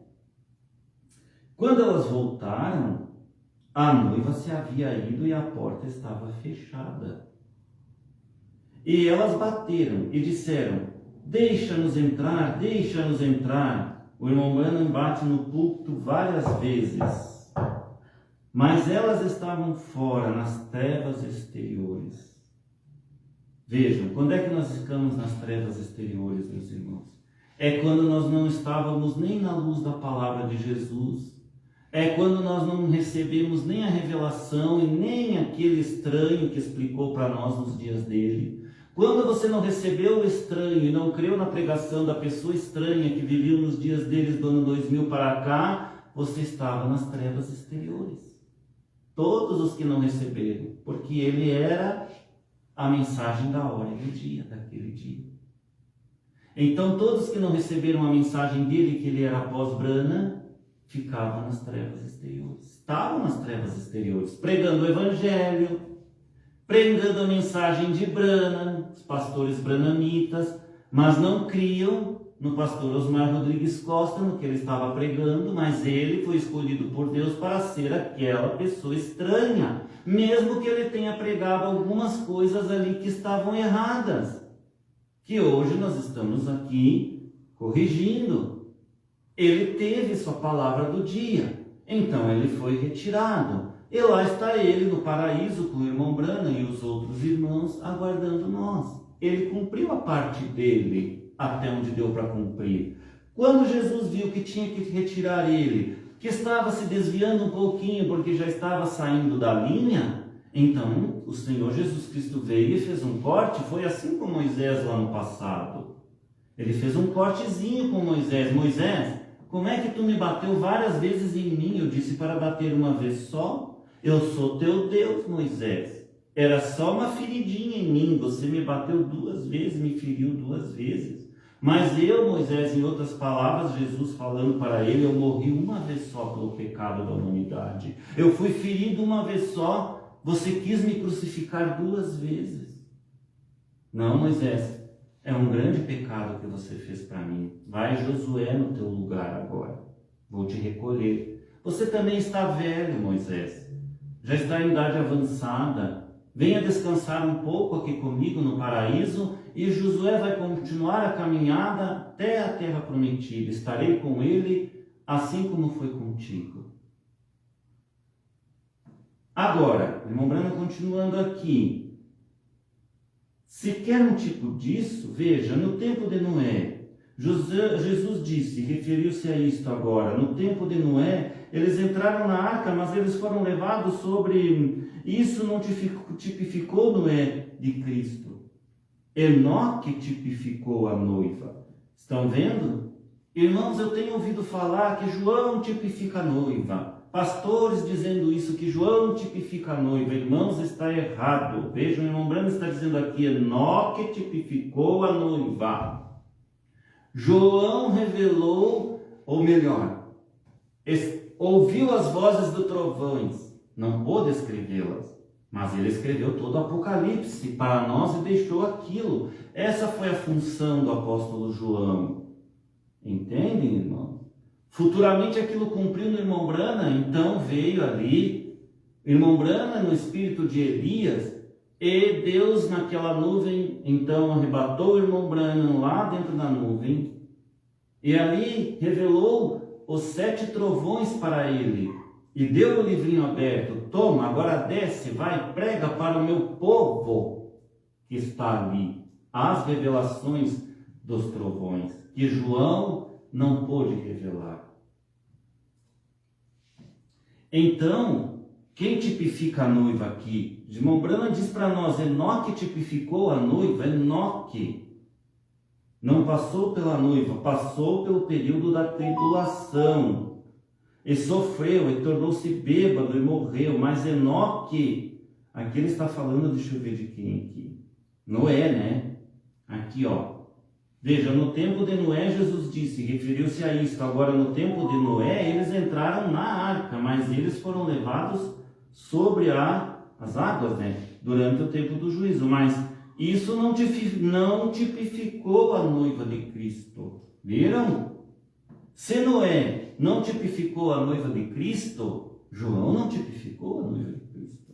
Quando elas voltaram, a noiva se havia ido e a porta estava fechada. E elas bateram e disseram, deixa-nos entrar, deixa-nos entrar. O irmão Branham bate no púlpito várias vezes. Mas elas estavam fora, nas trevas exteriores. Vejam, quando é que nós ficamos nas trevas exteriores, meus irmãos? É quando nós não estávamos nem na luz da palavra de Jesus. É quando nós não recebemos nem a revelação e nem aquele estranho que explicou para nós nos dias dele. Quando você não recebeu o estranho e não creu na pregação da pessoa estranha que vivia nos dias deles do ano 2000 para cá, você estava nas trevas exteriores. Todos os que não receberam, porque ele era a mensagem da hora e do dia, daquele dia. Então todos que não receberam a mensagem dele, que ele era após Branham, ficavam nas trevas exteriores. Estavam nas trevas exteriores, pregando o evangelho, pregando a mensagem de Branham, os pastores branhamitas, mas não criam no pastor Osmar Rodrigues Costa, no que ele estava pregando, mas ele foi escolhido por Deus para ser aquela pessoa estranha, mesmo que ele tenha pregado algumas coisas ali que estavam erradas, que hoje nós estamos aqui corrigindo. Ele teve sua palavra do dia, então ele foi retirado. E lá está ele no paraíso com o irmão Branham e os outros irmãos aguardando nós. Ele cumpriu a parte dele até onde deu para cumprir. Quando Jesus viu que tinha que retirar ele, que estava se desviando um pouquinho porque já estava saindo da linha, então o Senhor Jesus Cristo veio e fez um corte. Foi assim com Moisés lá no passado. Ele fez um cortezinho com Moisés. Moisés, como é que tu me bateu várias vezes em mim? Eu disse para bater uma vez só. Eu sou teu Deus, Moisés. Era só uma feridinha em mim. Você me bateu 2 vezes, me feriu 2 vezes. Mas eu, Moisés, em outras palavras, Jesus falando para ele, eu morri uma vez só pelo pecado da humanidade. Eu fui ferido uma vez só. Você quis me crucificar 2 vezes. Não, Moisés, é um grande pecado que você fez para mim. Vai, Josué, no teu lugar agora. Vou te recolher. Você também está velho, Moisés. Já está em idade avançada. Venha descansar um pouco aqui comigo no paraíso e Josué vai continuar a caminhada até a terra prometida. Estarei com ele assim como foi contigo. Agora, irmão Branham, continuando aqui. Se quer um tipo disso, veja, no tempo de Noé, Jesus disse, referiu-se a isto agora, no tempo de Noé, eles entraram na arca, mas eles foram levados sobre... Isso não tipificou Noé de Cristo. Enoque tipificou a noiva. Estão vendo? Irmãos, eu tenho ouvido falar que João tipifica a noiva. Pastores dizendo isso, que João tipifica a noiva. Irmãos, está errado. Vejam, o irmão Branham está dizendo aqui, Enoque tipificou a noiva. João revelou, ou melhor, ouviu as vozes dos trovões. Não pôde escrevê-las, mas ele escreveu todo o Apocalipse para nós e deixou aquilo. Essa foi a função do apóstolo João. Entendem, irmãos? Futuramente aquilo cumpriu no irmão Branham, então veio ali, irmão Branham no espírito de Elias, e Deus naquela nuvem, então arrebatou o irmão Branham lá dentro da nuvem, e ali revelou os 7 trovões para ele. E deu o livrinho aberto, toma, agora desce, vai, prega para o meu povo que está ali. As revelações dos trovões, que João não pôde revelar. Então, quem tipifica a noiva aqui? Irmão Branham diz para nós, Enoque tipificou a noiva, Enoque não passou pela noiva, passou pelo período da tribulação. E sofreu, e tornou-se bêbado, e morreu. Mas Enoque, aqui ele está falando, deixa eu ver de quem aqui. Noé, né? Aqui, ó. Veja, no tempo de Noé, Jesus disse, referiu-se a isto. Agora, no tempo de Noé, eles entraram na arca, mas eles foram levados sobre as águas, né? Durante o tempo do juízo. Mas isso não tipificou a noiva de Cristo. Viram? Se Noé não tipificou a noiva de Cristo, João não tipificou a noiva de Cristo.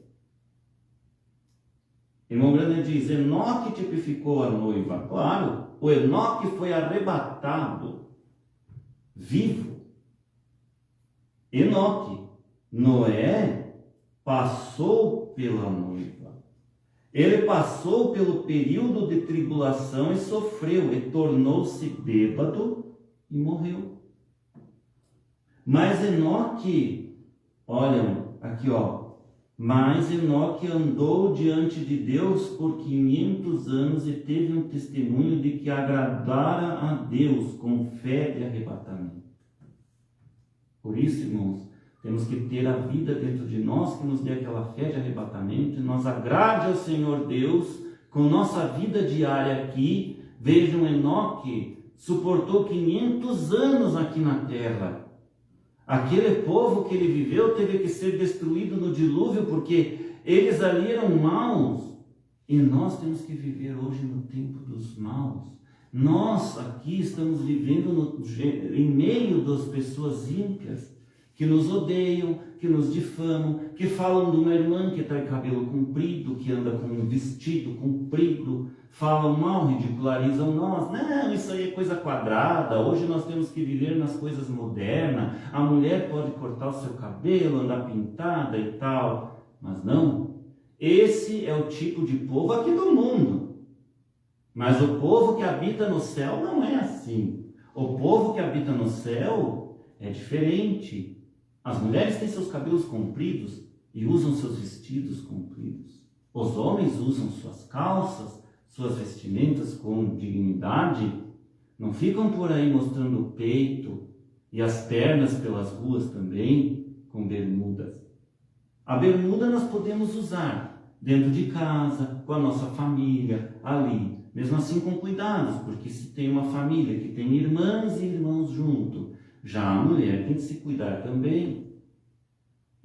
Irmão Branham diz, Enoque tipificou a noiva. Claro, o Enoque foi arrebatado vivo. Enoque, Noé passou pela noiva. Ele passou pelo período de tribulação e sofreu, e tornou-se bêbado e morreu. Mas Enoque, olham, aqui ó, mas Enoque andou diante de Deus por 500 anos e teve um testemunho de que agradara a Deus com fé de arrebatamento. Por isso, irmãos, temos que ter a vida dentro de nós que nos dê aquela fé de arrebatamento e nos agrade ao Senhor Deus com nossa vida diária aqui. Vejam, Enoque suportou 500 anos aqui na terra. Aquele povo que ele viveu teve que ser destruído no dilúvio, porque eles ali eram maus. E nós temos que viver hoje no tempo dos maus. Nós aqui estamos vivendo em meio das pessoas ímpias, que nos odeiam, que nos difamam, que falam de uma irmã que está de cabelo comprido, que anda com um vestido comprido, falam mal, ridicularizam nós. Não, isso aí é coisa quadrada, hoje nós temos que viver nas coisas modernas, a mulher pode cortar o seu cabelo, andar pintada e tal, mas não. Esse é o tipo de povo aqui do mundo, mas o povo que habita no céu não é assim. O povo que habita no céu é diferente. As mulheres têm seus cabelos compridos e usam seus vestidos compridos. Os homens usam suas calças, suas vestimentas com dignidade. Não ficam por aí mostrando o peito e as pernas pelas ruas também, com bermudas. A bermuda nós podemos usar dentro de casa, com a nossa família, ali. Mesmo assim com cuidados, porque se tem uma família que tem irmãs e irmãos junto, já a mulher tem que se cuidar também.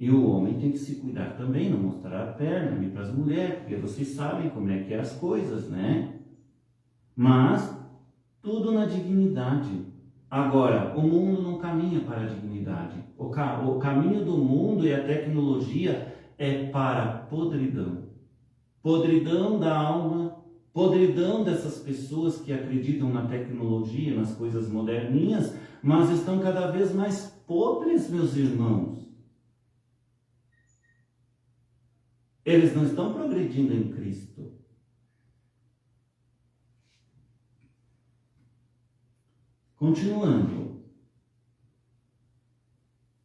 E o homem tem que se cuidar também, não mostrar a perna ali para as mulheres, porque vocês sabem como é que é as coisas, né? Mas tudo na dignidade. Agora, o mundo não caminha para a dignidade. O caminho do mundo e a tecnologia é para a podridão. Podridão da alma, podridão dessas pessoas que acreditam na tecnologia, nas coisas moderninhas, mas estão cada vez mais podres, meus irmãos. Eles não estão progredindo em Cristo. Continuando.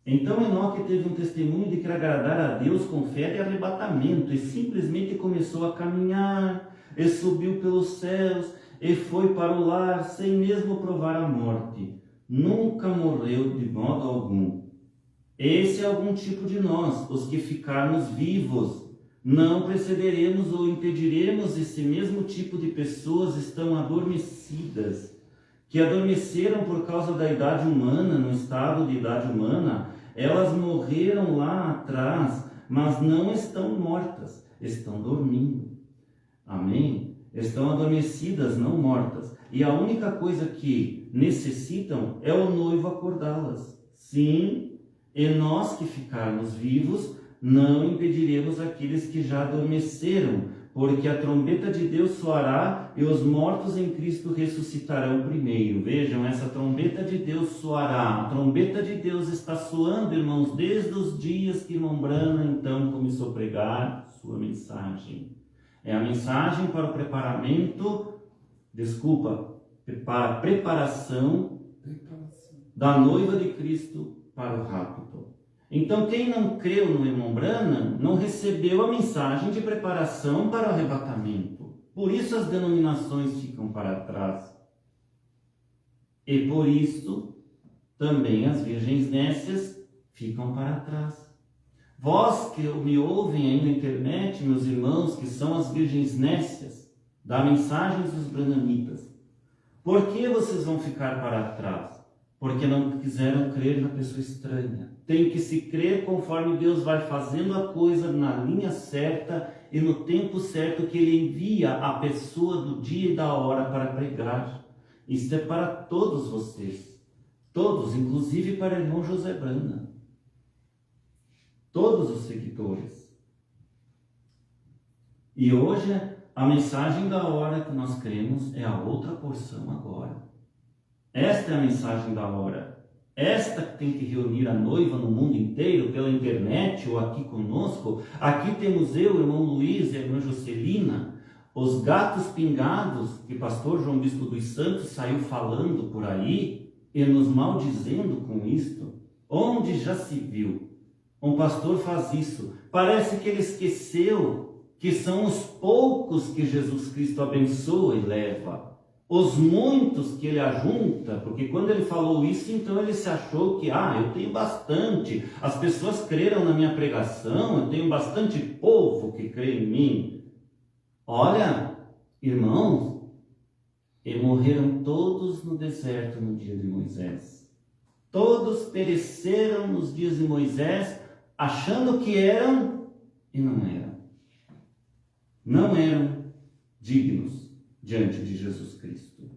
Então Enoque teve um testemunho de que agradar a Deus com fé e arrebatamento, e simplesmente começou a caminhar, e subiu pelos céus, e foi para o lar, sem mesmo provar a morte. Nunca morreu de modo algum. Esse é algum tipo de nós, os que ficarmos vivos. Não precederemos ou impediremos esse mesmo tipo de pessoas estão adormecidas, que adormeceram por causa da idade humana, no estado de idade humana. Elas morreram lá atrás, mas não estão mortas, estão dormindo. Amém? Estão adormecidas, não mortas. E a única coisa que necessitam é o noivo acordá-las. Sim, e nós que ficarmos vivos, não impediremos aqueles que já adormeceram, porque a trombeta de Deus soará e os mortos em Cristo ressuscitarão primeiro. Vejam, essa trombeta de Deus soará. A trombeta de Deus está soando, irmãos, desde os dias que irmão Branham então começou a pregar sua mensagem. É a mensagem para o para a preparação da noiva de Cristo para o rapto. Então, quem não creu no irmão Branham não recebeu a mensagem de preparação para o arrebatamento. Por isso as denominações ficam para trás. E por isso também as virgens nécias ficam para trás. Vós que me ouvem aí na internet, meus irmãos, que são as virgens nécias da mensagem dos branhamitas, por que vocês vão ficar para trás? Porque não quiseram crer na pessoa estranha. Tem que se crer conforme Deus vai fazendo a coisa na linha certa e no tempo certo que Ele envia a pessoa do dia e da hora para pregar. Isso é para todos vocês. Todos, inclusive para o irmão José Branham. Todos os seguidores. E hoje a mensagem da hora que nós cremos é a outra porção agora. Esta é a mensagem da hora. Esta que tem que reunir a noiva no mundo inteiro, pela internet ou aqui conosco. Aqui temos eu, o irmão Luiz e a irmã Jocelina, os gatos pingados que o pastor João Bispo dos Santos saiu falando por aí e nos maldizendo com isto. Onde já se viu? Um pastor faz isso. Parece que ele esqueceu que são os poucos que Jesus Cristo abençoa e leva. Os muitos que ele ajunta, porque quando ele falou isso, então ele se achou que, eu tenho bastante, as pessoas creram na minha pregação, eu tenho bastante povo que crê em mim. Olha, irmãos, e morreram todos no deserto no dia de Moisés. Todos pereceram nos dias de Moisés, achando que eram e não eram. Não eram dignos diante de Jesus Cristo.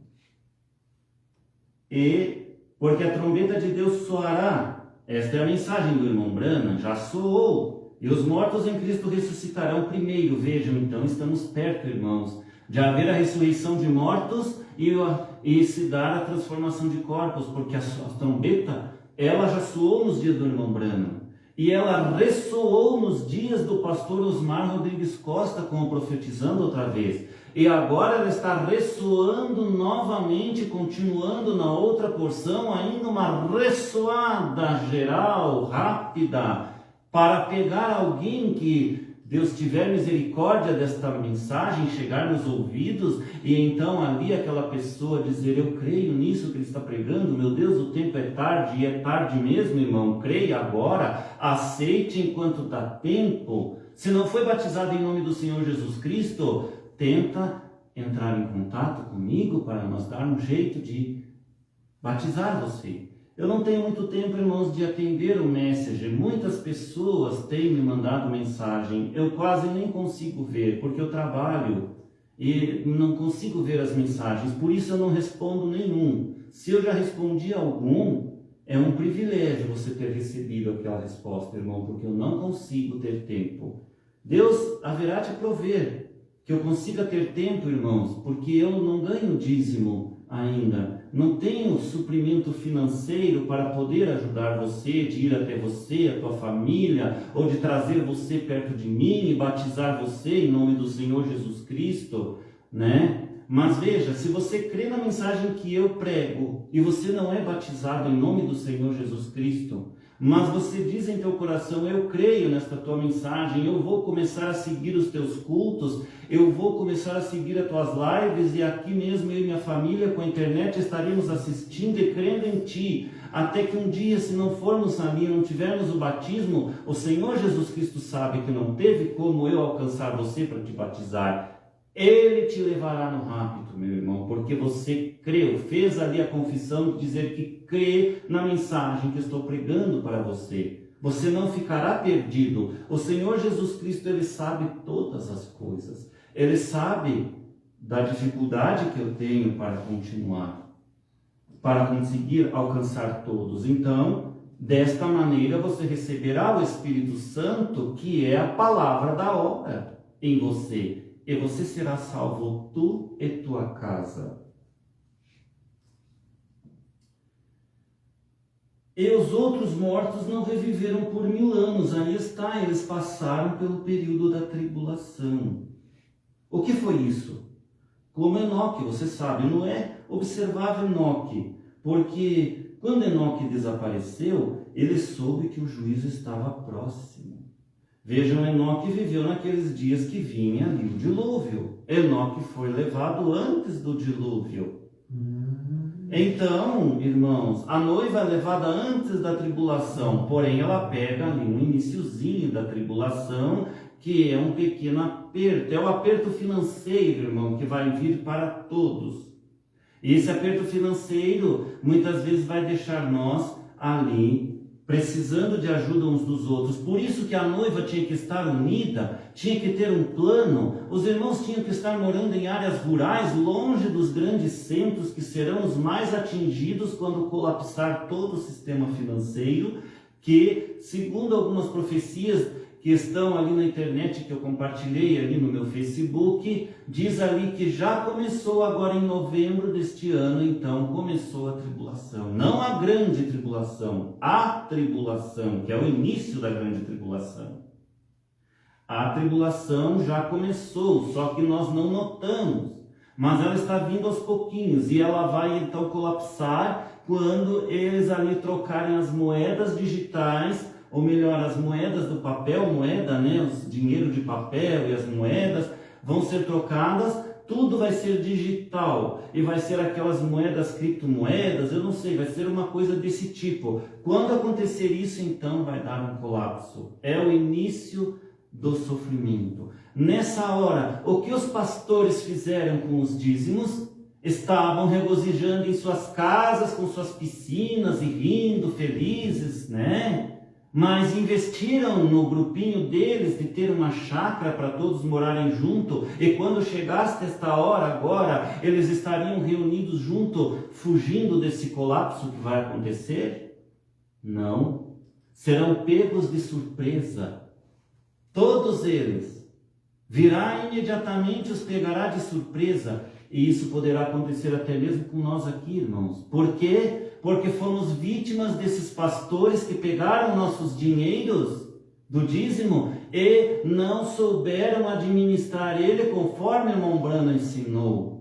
E porque a trombeta de Deus soará, esta é a mensagem do irmão Branham, já soou, e os mortos em Cristo ressuscitarão primeiro. Vejam, então estamos perto, irmãos, de haver a ressurreição de mortos e se dar a transformação de corpos, porque a trombeta, ela já soou nos dias do irmão Branham. e ela ressoou nos dias do pastor Osmar Rodrigues Costa, como profetizando outra vez. E agora ela está ressoando novamente, continuando na outra porção, ainda uma ressoada geral, rápida, para pegar alguém que Deus tiver misericórdia desta mensagem, chegar nos ouvidos, e então ali aquela pessoa dizer: eu creio nisso que ele está pregando, meu Deus, o tempo é tarde, e é tarde mesmo, irmão, creia agora, aceite enquanto dá tempo. Se não foi batizado em nome do Senhor Jesus Cristo, tenta entrar em contato comigo para nós darmos jeito de batizar você. Eu não tenho muito tempo, irmãos, de atender o Messenger. Muitas pessoas têm me mandado mensagem. Eu quase nem consigo ver, porque eu trabalho e não consigo ver as mensagens. Por isso eu não respondo nenhum. Se eu já respondi algum, é um privilégio você ter recebido aquela resposta, irmão, porque eu não consigo ter tempo. Deus haverá de prover que eu consiga ter tempo, irmãos, porque eu não ganho dízimo ainda. Não tenho suprimento financeiro para poder ajudar você, de ir até você, a tua família, ou de trazer você perto de mim e batizar você em nome do Senhor Jesus Cristo, né? Mas veja, se você crê na mensagem que eu prego e você não é batizado em nome do Senhor Jesus Cristo, mas você diz em teu coração: eu creio nesta tua mensagem, eu vou começar a seguir os teus cultos, eu vou começar a seguir as tuas lives, e aqui mesmo eu e minha família com a internet estaremos assistindo e crendo em ti, até que um dia, se não formos ali, não tivermos o batismo, o Senhor Jesus Cristo sabe que não teve como eu alcançar você para te batizar. Ele te levará no rapto, meu irmão, porque você creu, fez ali a confissão de dizer que crê na mensagem que estou pregando para você. Você não ficará perdido. O Senhor Jesus Cristo, Ele sabe todas as coisas. Ele sabe da dificuldade que eu tenho para continuar, para conseguir alcançar todos. Então, desta maneira você receberá o Espírito Santo, que é a palavra da obra em você. E você será salvo, tu e tua casa. E os outros mortos não reviveram por 1000 anos. Aí está, eles passaram pelo período da tribulação. O que foi isso? Como Enoque, você sabe, Noé observava Enoque, porque quando Enoque desapareceu, ele soube que o juízo estava próximo. Vejam, Enoque viveu naqueles dias que vinha ali o dilúvio. Enoque foi levado antes do dilúvio. Então, irmãos, a noiva é levada antes da tribulação, porém ela pega ali um iniciozinho da tribulação, que é um pequeno aperto, é o aperto financeiro, irmão, que vai vir para todos. E esse aperto financeiro muitas vezes vai deixar nós ali precisando de ajuda uns dos outros. Por isso que a noiva tinha que estar unida, tinha que ter um plano. Os irmãos tinham que estar morando em áreas rurais, longe dos grandes centros, que serão os mais atingidos quando colapsar todo o sistema financeiro, que, segundo algumas profecias que estão ali na internet, que eu compartilhei ali no meu Facebook, diz ali que já começou agora em novembro deste ano, então começou a tribulação. Não a grande tribulação, a tribulação, que é o início da grande tribulação. A tribulação já começou, só que nós não notamos, mas ela está vindo aos pouquinhos, e ela vai então colapsar quando eles ali trocarem as moedas digitais, ou melhor, as moedas do papel, moeda, né? O dinheiro de papel e as moedas vão ser trocadas, tudo vai ser digital, e vai ser aquelas moedas, criptomoedas, eu não sei, vai ser uma coisa desse tipo. Quando acontecer isso, então vai dar um colapso. É o início do sofrimento. Nessa hora, o que os pastores fizeram com os dízimos? Estavam regozijando em suas casas, com suas piscinas e rindo, felizes, né? Mas investiram no grupinho deles de ter uma chácara para todos morarem junto, e quando chegasse esta hora agora, eles estariam reunidos junto, fugindo desse colapso que vai acontecer? Não. Serão pegos de surpresa. Todos eles. Virá imediatamente, os pegará de surpresa. E isso poderá acontecer até mesmo com nós aqui, irmãos. Por quê? Porque fomos vítimas desses pastores que pegaram nossos dinheiros do dízimo e não souberam administrar ele conforme o irmão Branham ensinou.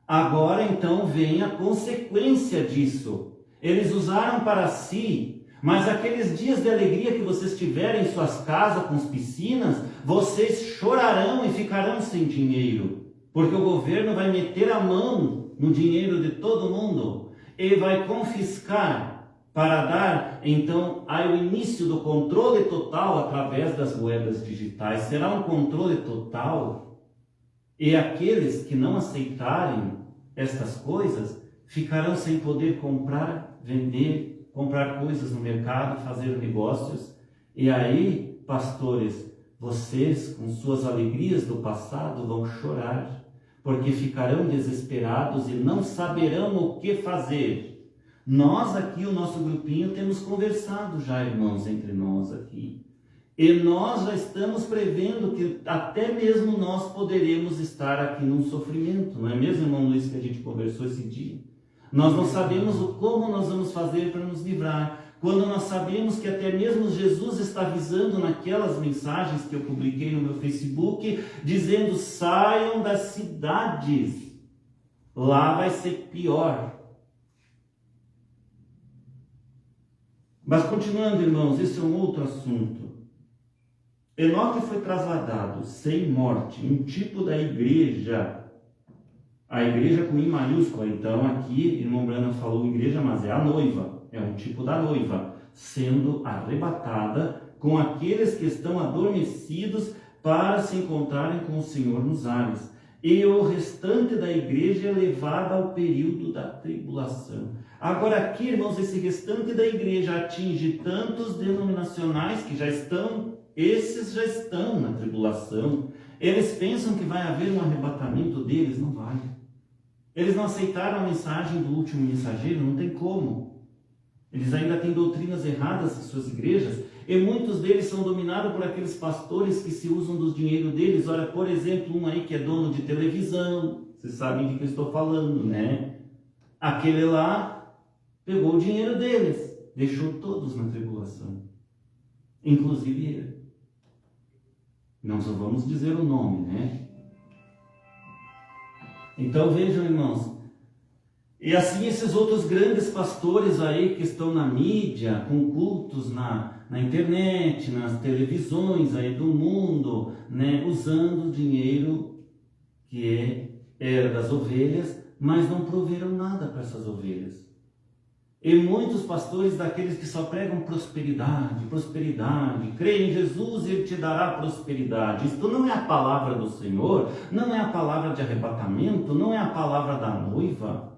Agora então vem a consequência disso. Eles usaram para si, mas aqueles dias de alegria que vocês tiverem em suas casas com as piscinas, vocês chorarão e ficarão sem dinheiro, porque o governo vai meter a mão no dinheiro de todo mundo e vai confiscar para dar, então, ao início do controle total através das moedas digitais. Será um controle total e aqueles que não aceitarem estas coisas ficarão sem poder comprar, vender, comprar coisas no mercado, fazer negócios. E aí, pastores, vocês, com suas alegrias do passado, vão chorar, porque ficarão desesperados e não saberão o que fazer. Nós aqui, o nosso grupinho, temos conversado já, irmãos, entre nós aqui. E nós já estamos prevendo que até mesmo nós poderemos estar aqui num sofrimento. Não é mesmo, irmão Luiz, que a gente conversou esse dia? Nós não sabemos como nós vamos fazer para nos livrar. Quando nós sabemos que até mesmo Jesus está avisando naquelas mensagens que eu publiquei no meu Facebook, dizendo: saiam das cidades, lá vai ser pior. Mas continuando, irmãos, esse é um outro assunto. Enoque foi trasladado sem morte, um tipo da igreja. A igreja com I maiúscula. Então aqui, irmão Branham falou igreja, mas é a noiva. É um tipo da noiva, sendo arrebatada com aqueles que estão adormecidos para se encontrarem com o Senhor nos ares. E o restante da igreja é levada ao período da tribulação. Agora aqui, irmãos, esse restante da igreja atinge tantos denominacionais que esses já estão na tribulação. Eles pensam que vai haver um arrebatamento deles, não vai. Eles não aceitaram a mensagem do último mensageiro, não tem como. Eles ainda têm doutrinas erradas em suas igrejas, e muitos deles são dominados por aqueles pastores que se usam do dinheiro deles. Olha, por exemplo, um aí que é dono de televisão, vocês sabem de que eu estou falando, né? Aquele lá pegou o dinheiro deles, deixou todos na tribulação, inclusive ele. Não só vamos dizer o nome, né? Então vejam, irmãos, e assim esses outros grandes pastores aí que estão na mídia, com cultos na internet, nas televisões aí do mundo, né, usando o dinheiro que era das ovelhas, mas não proveram nada para essas ovelhas. E muitos pastores daqueles que só pregam prosperidade, prosperidade, creia em Jesus e Ele te dará prosperidade. Isto não é a palavra do Senhor, não é a palavra de arrebatamento, não é a palavra da noiva.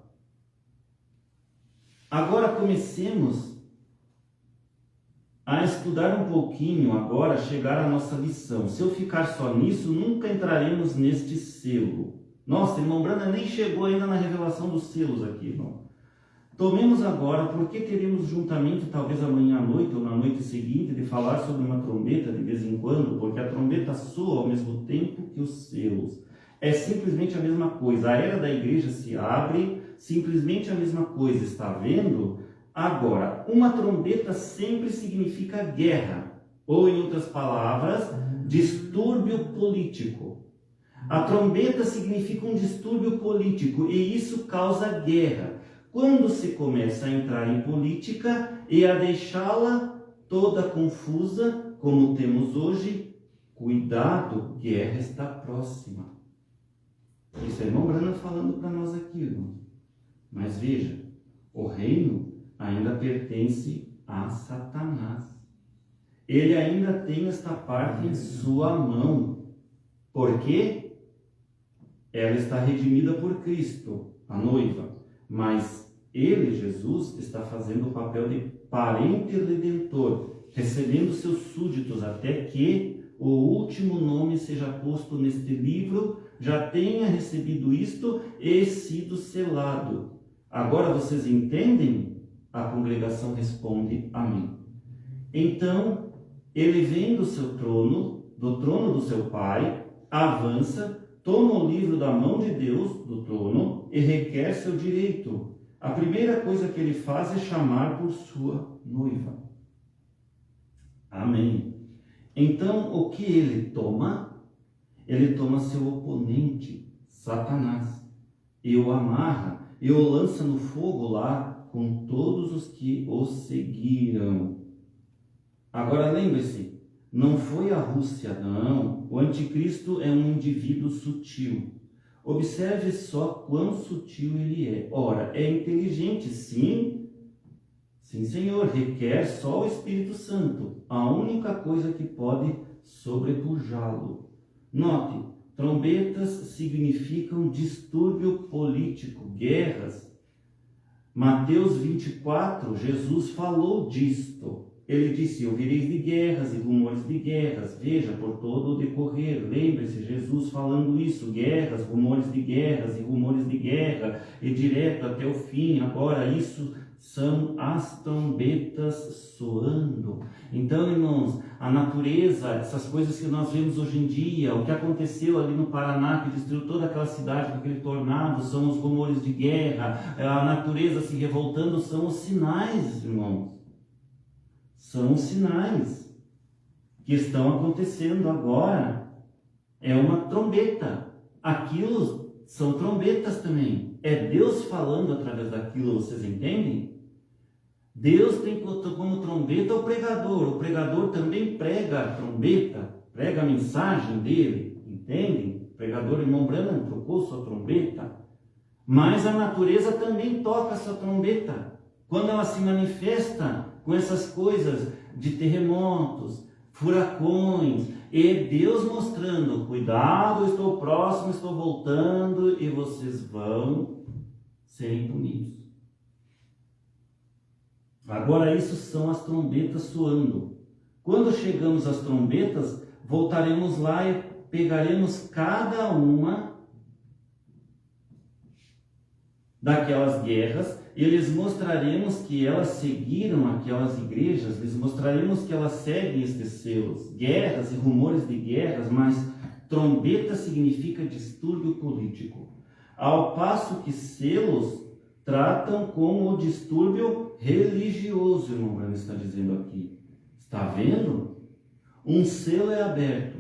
Agora comecemos a estudar um pouquinho, agora chegar à nossa lição. Se eu ficar só nisso, nunca entraremos neste selo. Nossa, irmão Branham nem chegou ainda na revelação dos selos aqui, irmão. Tomemos agora, porque teremos juntamente, talvez amanhã à noite ou na noite seguinte, de falar sobre uma trombeta de vez em quando, porque a trombeta soa ao mesmo tempo que os selos. É simplesmente a mesma coisa. A era da igreja se abre, simplesmente a mesma coisa. Está vendo? Agora, uma trombeta sempre significa guerra, ou em outras palavras, distúrbio político. A trombeta significa um distúrbio político e isso causa guerra. Quando se começa a entrar em política e a deixá-la toda confusa, como temos hoje, cuidado, guerra está próxima. Isso é irmão Branham falando para nós aqui, irmão. Mas veja, o reino ainda pertence a Satanás. Ele ainda tem esta parte em sua mão. Por quê? Ela está redimida por Cristo, a noiva. Mas ele, Jesus, está fazendo o papel de parente redentor, recebendo seus súditos até que o último nome seja posto neste livro, já tenha recebido isto e sido selado. Agora vocês entendem? A congregação responde amém. Então, ele vem do seu trono, do trono do seu Pai, avança, toma o livro da mão de Deus, do trono, e requer seu direito. A primeira coisa que ele faz é chamar por sua noiva. Amém. Então, o que ele toma? Ele toma seu oponente, Satanás, e o amarra, e o lança no fogo lá com todos os que o seguiram. Agora lembre-se, não foi a Rússia, não. O anticristo é um indivíduo sutil. Observe só quão sutil ele é. Ora, é inteligente, sim. Sim, Senhor, requer só o Espírito Santo. A única coisa que pode sobrepujá-lo. Note, trombetas significam distúrbio político, guerras. Mateus 24, Jesus falou disto. Ele disse, ouvireis de guerras e rumores de guerras. Veja, por todo o decorrer, lembre-se, Jesus falando isso, guerras, rumores de guerras e rumores de guerra, e direto até o fim. Agora, isso são as trombetas soando. Então, irmãos, a natureza, essas coisas que nós vemos hoje em dia, o que aconteceu ali no Paraná, que destruiu toda aquela cidade com aquele tornado, são os rumores de guerra, a natureza se revoltando, são os sinais, irmãos. São os sinais que estão acontecendo agora. É uma trombeta. Aquilo são trombetas também. É Deus falando através daquilo, vocês entendem? Deus tem como trombeta o pregador. O pregador também prega a trombeta, prega a mensagem dele, entendem? O pregador, irmão Branham, trocou sua trombeta. Mas a natureza também toca sua trombeta. Quando ela se manifesta com essas coisas de terremotos, furacões, e Deus mostrando, cuidado, estou próximo, estou voltando, e vocês vão serem punidos. Agora, isso são as trombetas soando. Quando chegamos às trombetas, voltaremos lá e pegaremos cada uma daquelas guerras, e lhes mostraremos que elas seguiram aquelas igrejas, lhes mostraremos que elas seguem estes selos, guerras e rumores de guerras, mas trombeta significa distúrbio político. Ao passo que selos tratam como o distúrbio religioso, irmão Branham está dizendo aqui. Está vendo? Um selo é aberto,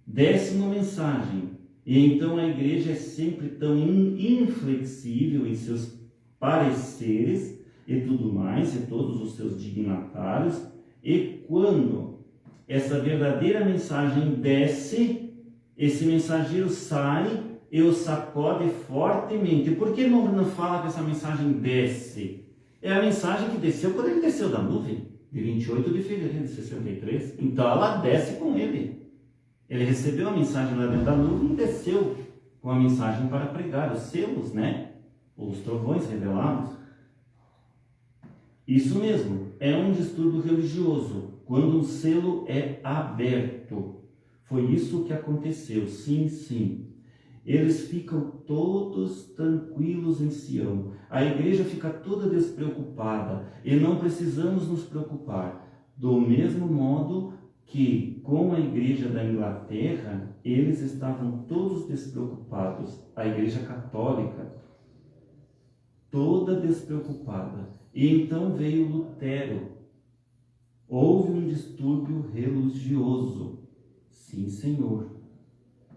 desce uma mensagem, e então a igreja é sempre tão inflexível em seus pareceres e tudo mais, e todos os seus dignatários, e quando essa verdadeira mensagem desce, esse mensageiro sai e o sacode fortemente. Por que irmão não fala que essa mensagem desce? É a mensagem que desceu quando ele desceu da nuvem, de 28 de fevereiro de 63. Então ela desce com ele. Ele recebeu a mensagem lá dentro da nuvem e desceu com a mensagem para pregar, os selos, né? Os trovões revelados. Isso mesmo, é um distúrbio religioso, quando um selo é aberto. Foi isso que aconteceu, sim, sim. Eles ficam todos tranquilos em Sião. A igreja fica toda despreocupada, e não precisamos nos preocupar. Do mesmo modo que com a igreja da Inglaterra, eles estavam todos despreocupados. A igreja católica, toda despreocupada. E então veio Lutero. Houve um distúrbio religioso. Sim, Senhor.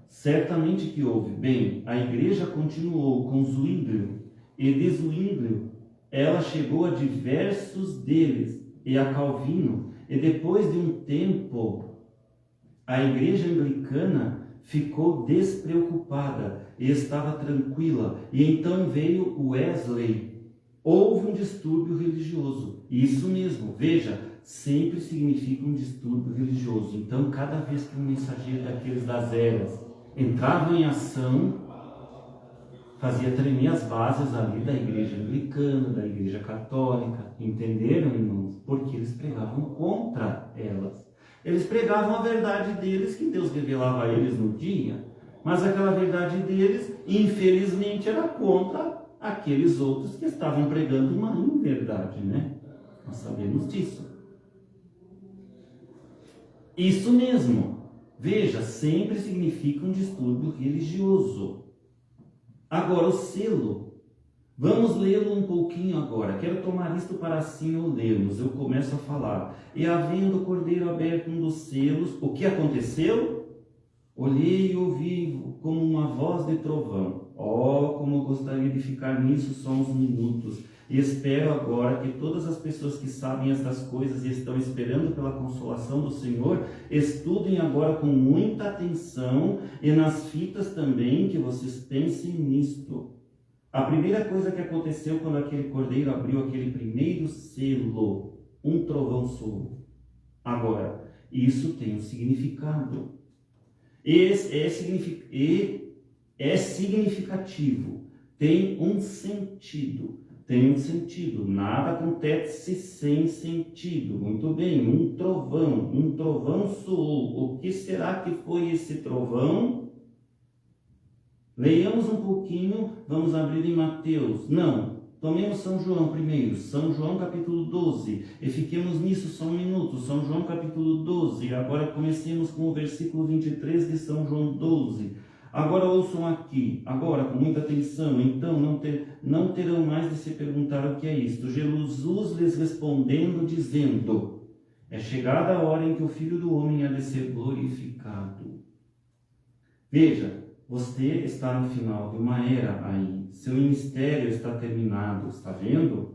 Certamente que houve. Bem, a igreja continuou com Zwinglio, e de Zwinglio ela chegou a diversos deles, e a Calvino, e depois de um tempo, a igreja anglicana ficou despreocupada e estava tranquila. E então veio Wesley. Houve um distúrbio religioso. Isso mesmo, veja, sempre significa um distúrbio religioso. Então, cada vez que um mensageiro daqueles das eras entrava em ação, fazia tremer as bases ali da igreja anglicana, da igreja católica. Entenderam, irmãos? Porque eles pregavam contra elas. Eles pregavam a verdade deles, que Deus revelava a eles no dia, mas aquela verdade deles, infelizmente, era contra aqueles outros que estavam pregando uma inverdade, né? Nós sabemos disso. Isso mesmo. Veja, sempre significa um distúrbio religioso. Agora, o selo. Vamos lê-lo um pouquinho agora. Quero tomar isto para assim o lermos. Eu começo a falar. E havendo o cordeiro aberto um dos selos, o que aconteceu? Olhei e ouvi como uma voz de trovão. Oh, como eu gostaria de ficar nisso só uns minutos. E espero agora que todas as pessoas que sabem estas coisas e estão esperando pela consolação do Senhor, estudem agora com muita atenção e nas fitas também, que vocês pensem nisto. A primeira coisa que aconteceu quando aquele cordeiro abriu aquele primeiro selo, um trovão soou. Agora, isso tem um significado. É significativo, tem um sentido. Tem um sentido, nada acontece sem sentido. Muito bem, um trovão soou. O que será que foi esse trovão? Leiamos um pouquinho, vamos abrir em Mateus. Não, tomemos São João primeiro, São João capítulo 12, e fiquemos nisso só um minuto. São João capítulo 12, agora comecemos com o versículo 23 de São João 12. Agora ouçam aqui, agora com muita atenção. Então não terão mais de se perguntar o que é isto. Jesus lhes respondendo, dizendo: é chegada a hora em que o Filho do Homem há de ser glorificado. Veja, você está no final de uma era aí. Seu ministério está terminado, está vendo?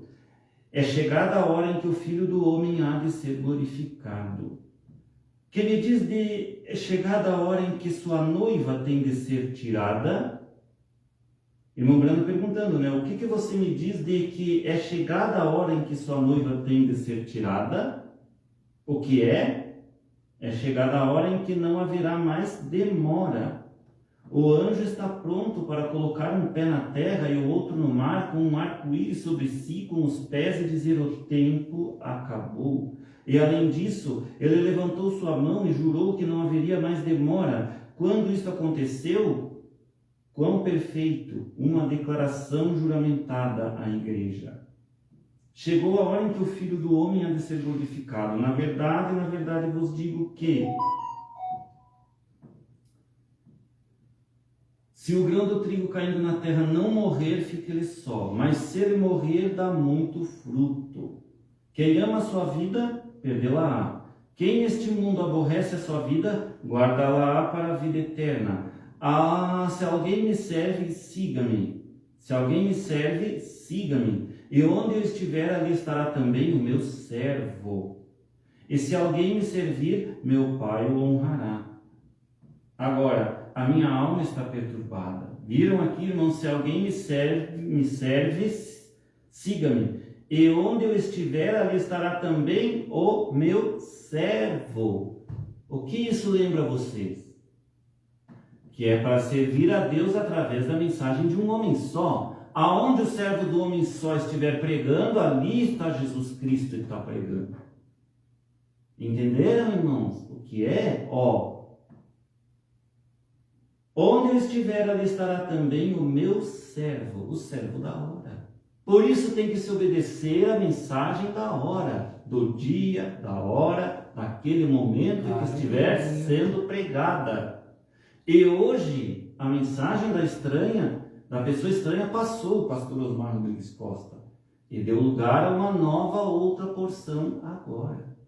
É chegada a hora em que o Filho do Homem há de ser glorificado. Que me diz de é chegada a hora em que sua noiva tem de ser tirada? Irmão Brando perguntando, né? O que você me diz de que é chegada a hora em que sua noiva tem de ser tirada? O que é? É chegada a hora em que não haverá mais demora. O anjo está pronto para colocar um pé na terra e o outro no mar, com um arco-íris sobre si, com os pés, e dizer: o tempo acabou. E além disso, ele levantou sua mão e jurou que não haveria mais demora. Quando isso aconteceu, quão perfeito, uma declaração juramentada à igreja. Chegou a hora em que o Filho do Homem há de ser glorificado. Na verdade vos digo que se o grão do trigo caindo na terra não morrer, fica ele só, mas se ele morrer, dá muito fruto. Quem ama a sua vida, perdê-la-á. Quem neste mundo aborrece a sua vida, guardá-la-á para a vida eterna. Ah, se alguém me serve, siga-me. Se alguém me serve, siga-me. E onde eu estiver, ali estará também o meu servo. E se alguém me servir, meu Pai o honrará. Agora, a minha alma está perturbada. Viram aqui, irmãos? Se alguém me serve, siga-me. E onde eu estiver, ali estará também o meu servo. O que isso lembra a vocês? Que é para servir a Deus através da mensagem de um homem só. Aonde o servo do homem só estiver pregando, ali está Jesus Cristo que está pregando. Entenderam, irmãos? O que é? Onde eu estiver, ali estará também o meu servo, o servo da hora. Por isso tem que se obedecer à mensagem da hora, do dia, da hora, daquele momento que estiver sendo pregada. E hoje, a mensagem da pessoa estranha passou, o pastor Osmar Rodrigues Costa, e deu lugar a uma nova outra porção agora.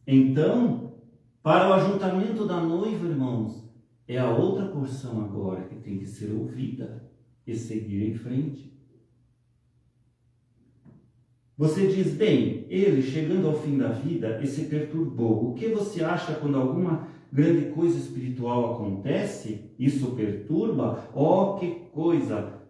Então, para o ajuntamento da noiva, irmãos, é a outra porção agora que tem que ser ouvida e seguir em frente. Você diz, bem, ele chegando ao fim da vida e se perturbou. O que você acha quando alguma grande coisa espiritual acontece? Isso perturba? Oh, que coisa!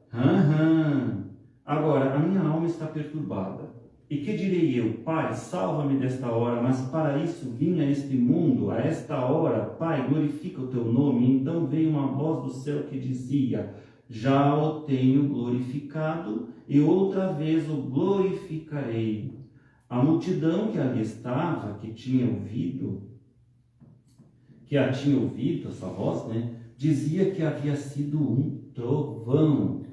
Agora, a minha alma está perturbada. E que direi eu? Pai, salva-me desta hora, mas para isso vim a este mundo, a esta hora. Pai, glorifica o teu nome. Então veio uma voz do céu que dizia, já o tenho glorificado e outra vez o glorificarei. A multidão que ali estava, que a tinha ouvido a sua voz, dizia que havia sido um trovão.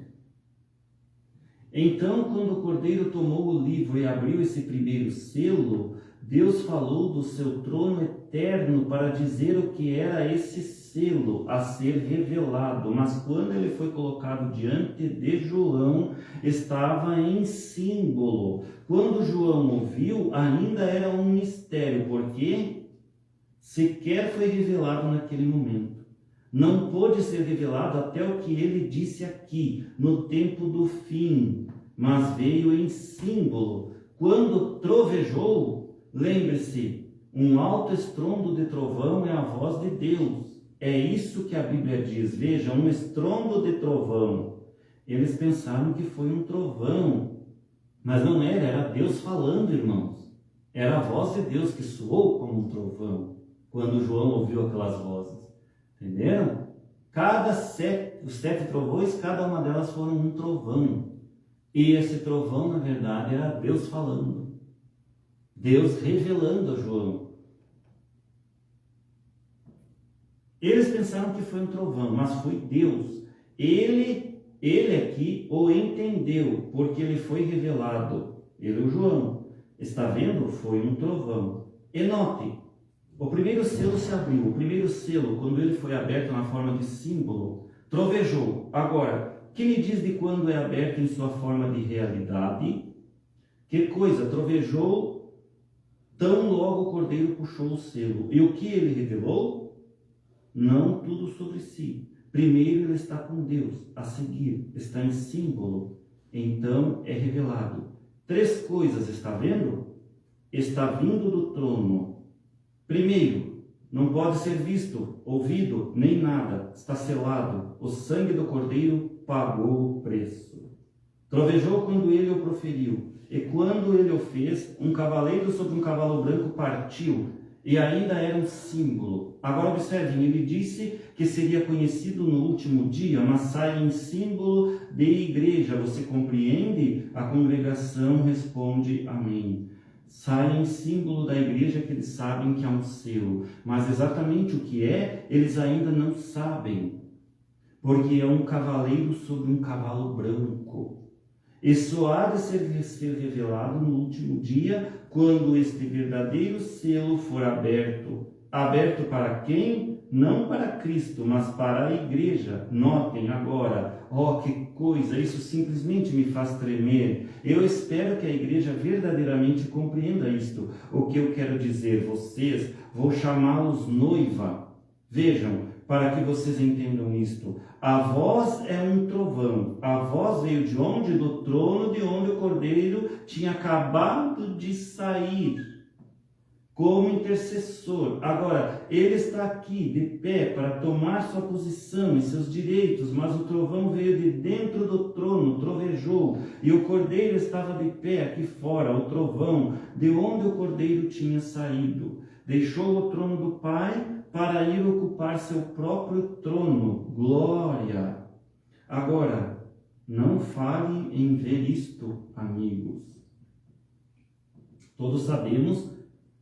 Então, quando o cordeiro tomou o livro e abriu esse primeiro selo, Deus falou do seu trono eterno para dizer o que era esse selo a ser revelado, mas quando ele foi colocado diante de João, estava em símbolo. Quando João ouviu, ainda era um mistério, porque sequer foi revelado naquele momento. Não pôde ser revelado até o que ele disse aqui, no tempo do fim, mas veio em símbolo. Quando trovejou, lembre-se, um alto estrondo de trovão é a voz de Deus. É isso que a Bíblia diz. Veja, um estrondo de trovão. Eles pensaram que foi um trovão, mas não era, era Deus falando, irmãos. Era a voz de Deus que soou como um trovão, quando João ouviu aquelas vozes. Entenderam? Os 7 trovões, cada uma delas foram um trovão. E esse trovão, na verdade, era Deus falando. Deus revelando a João. Eles pensaram que foi um trovão, mas foi Deus. Ele aqui o entendeu, porque ele foi revelado. Ele, o João, está vendo? Foi um trovão. E note, o primeiro selo se abriu. O primeiro selo, quando ele foi aberto na forma de símbolo, trovejou. Agora, que me diz de quando é aberto em sua forma de realidade? Que coisa, trovejou, tão logo o cordeiro puxou o selo. E o que ele revelou? Não tudo sobre si. Primeiro ele está com Deus, a seguir está em símbolo, então é revelado. 3 coisas, está vendo? Está vindo do trono. Primeiro, não pode ser visto, ouvido, nem nada, está selado. O sangue do cordeiro pagou o preço. Trovejou quando ele o proferiu, e quando ele o fez, um cavaleiro sobre um cavalo branco partiu, e ainda era um símbolo. Agora observem, ele disse que seria conhecido no último dia, mas sai em símbolo de igreja. Você compreende? A congregação responde amém. Sai em símbolo da igreja que eles sabem que é um selo, mas exatamente o que é, eles ainda não sabem, porque é um cavaleiro sobre um cavalo branco. Isso há de ser revelado no último dia, quando este verdadeiro selo for aberto. Aberto para quem? Não para Cristo, mas para a igreja. Notem agora, que coisa, isso simplesmente me faz tremer. Eu espero que a igreja verdadeiramente compreenda isto. O que eu quero dizer, vocês, vou chamá-los noiva. Vejam, para que vocês entendam isto. A voz é um trovão. A voz veio de onde? Do trono de onde o cordeiro tinha acabado de sair, como intercessor. Agora, ele está aqui de pé para tomar sua posição e seus direitos, mas o trovão veio de dentro do trono, trovejou, e o cordeiro estava de pé aqui fora, o trovão, de onde o cordeiro tinha saído. Deixou o trono do Pai para ir ocupar seu próprio trono. Glória! Agora, não falem em ver isto, amigos. Todos sabemos,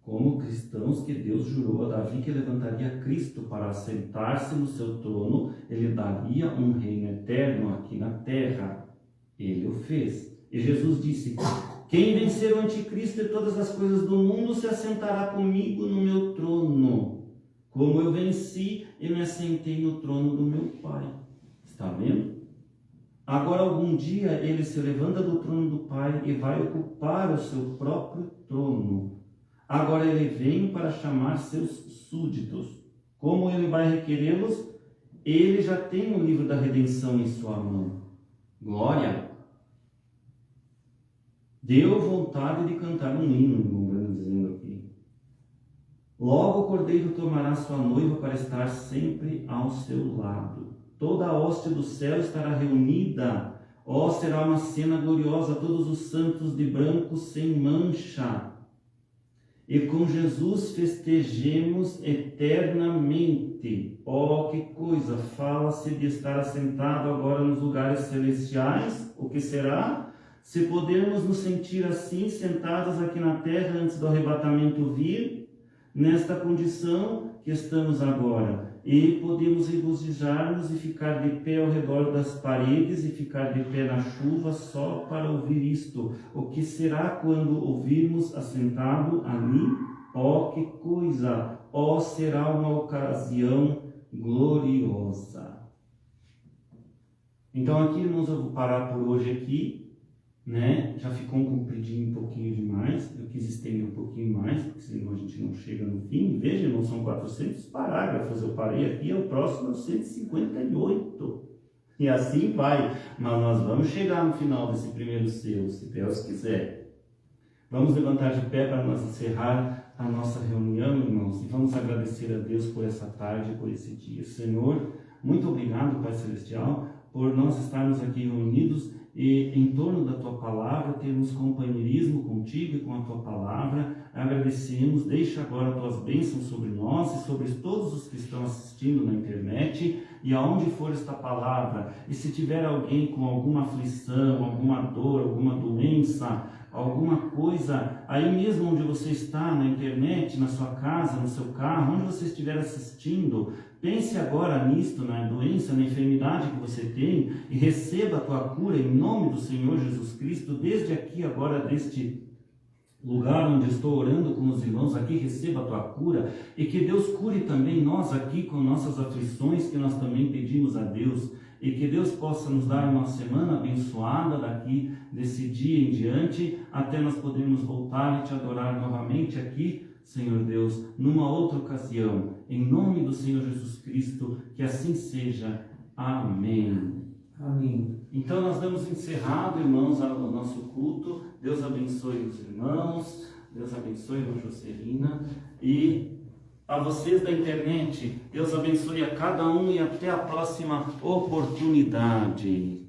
como cristãos, que Deus jurou a Davi que levantaria Cristo para assentar-se no seu trono, ele daria um reino eterno aqui na terra. Ele o fez. E Jesus disse: quem vencer o anticristo e todas as coisas do mundo se assentará comigo no meu trono, como eu venci e me assentei no trono do meu Pai. Está vendo? Agora, algum dia, ele se levanta do trono do Pai e vai ocupar o seu próprio trono. Agora ele vem para chamar seus súditos. Como ele vai requerê-los? Ele já tem o livro da redenção em sua mão. Glória! Deu vontade de cantar um hino, dizendo aqui. Logo o cordeiro tomará sua noiva para estar sempre ao seu lado. Toda a hóstia do céu estará reunida. Será uma cena gloriosa, todos os santos de branco sem mancha. E com Jesus festejemos eternamente. Que coisa! Fala-se de estar assentado agora nos lugares celestiais. O que será? Se pudermos nos sentir assim, sentados aqui na terra antes do arrebatamento vir, nesta condição que estamos agora, e podemos regozijar-nos e ficar de pé ao redor das paredes e ficar de pé na chuva só para ouvir isto. O que será quando ouvirmos assentado ali? Oh, que coisa! Oh, será uma ocasião gloriosa. Então aqui, irmãos, eu vou parar por hoje aqui, né? Já ficou um compridinho um pouquinho demais, eu quis estender um pouquinho mais, porque senão a gente não chega no fim. Veja, irmãos, são 400 parágrafos, eu parei aqui, o próximo é o 158. E assim vai, mas nós vamos chegar no final desse primeiro selo, se Deus quiser. Vamos levantar de pé para nós encerrar a nossa reunião, irmãos, e vamos agradecer a Deus por essa tarde, por esse dia. Senhor, muito obrigado, Pai Celestial, por nós estarmos aqui reunidos e em torno da Tua Palavra, termos companheirismo contigo e com a Tua Palavra. Agradecemos, deixa agora Tuas bênçãos sobre nós e sobre todos os que estão assistindo na internet, e aonde for esta palavra, e se tiver alguém com alguma aflição, alguma dor, alguma doença, alguma coisa, aí mesmo onde você está, na internet, na sua casa, no seu carro, onde você estiver assistindo, pense agora nisto, na doença, na enfermidade que você tem, e receba a tua cura em nome do Senhor Jesus Cristo, desde aqui agora, deste lugar onde estou orando com os irmãos aqui, receba a tua cura, e que Deus cure também nós aqui com nossas aflições, que nós também pedimos a Deus, e que Deus possa nos dar uma semana abençoada daqui, desse dia em diante, até nós podermos voltar e te adorar novamente aqui, Senhor Deus, numa outra ocasião, em nome do Senhor Jesus Cristo, que assim seja. Amém. Amém. Então nós damos encerrado, irmãos, o nosso culto. Deus abençoe os irmãos, Deus abençoe a irmã Jocelina, e a vocês da internet, Deus abençoe a cada um e até a próxima oportunidade.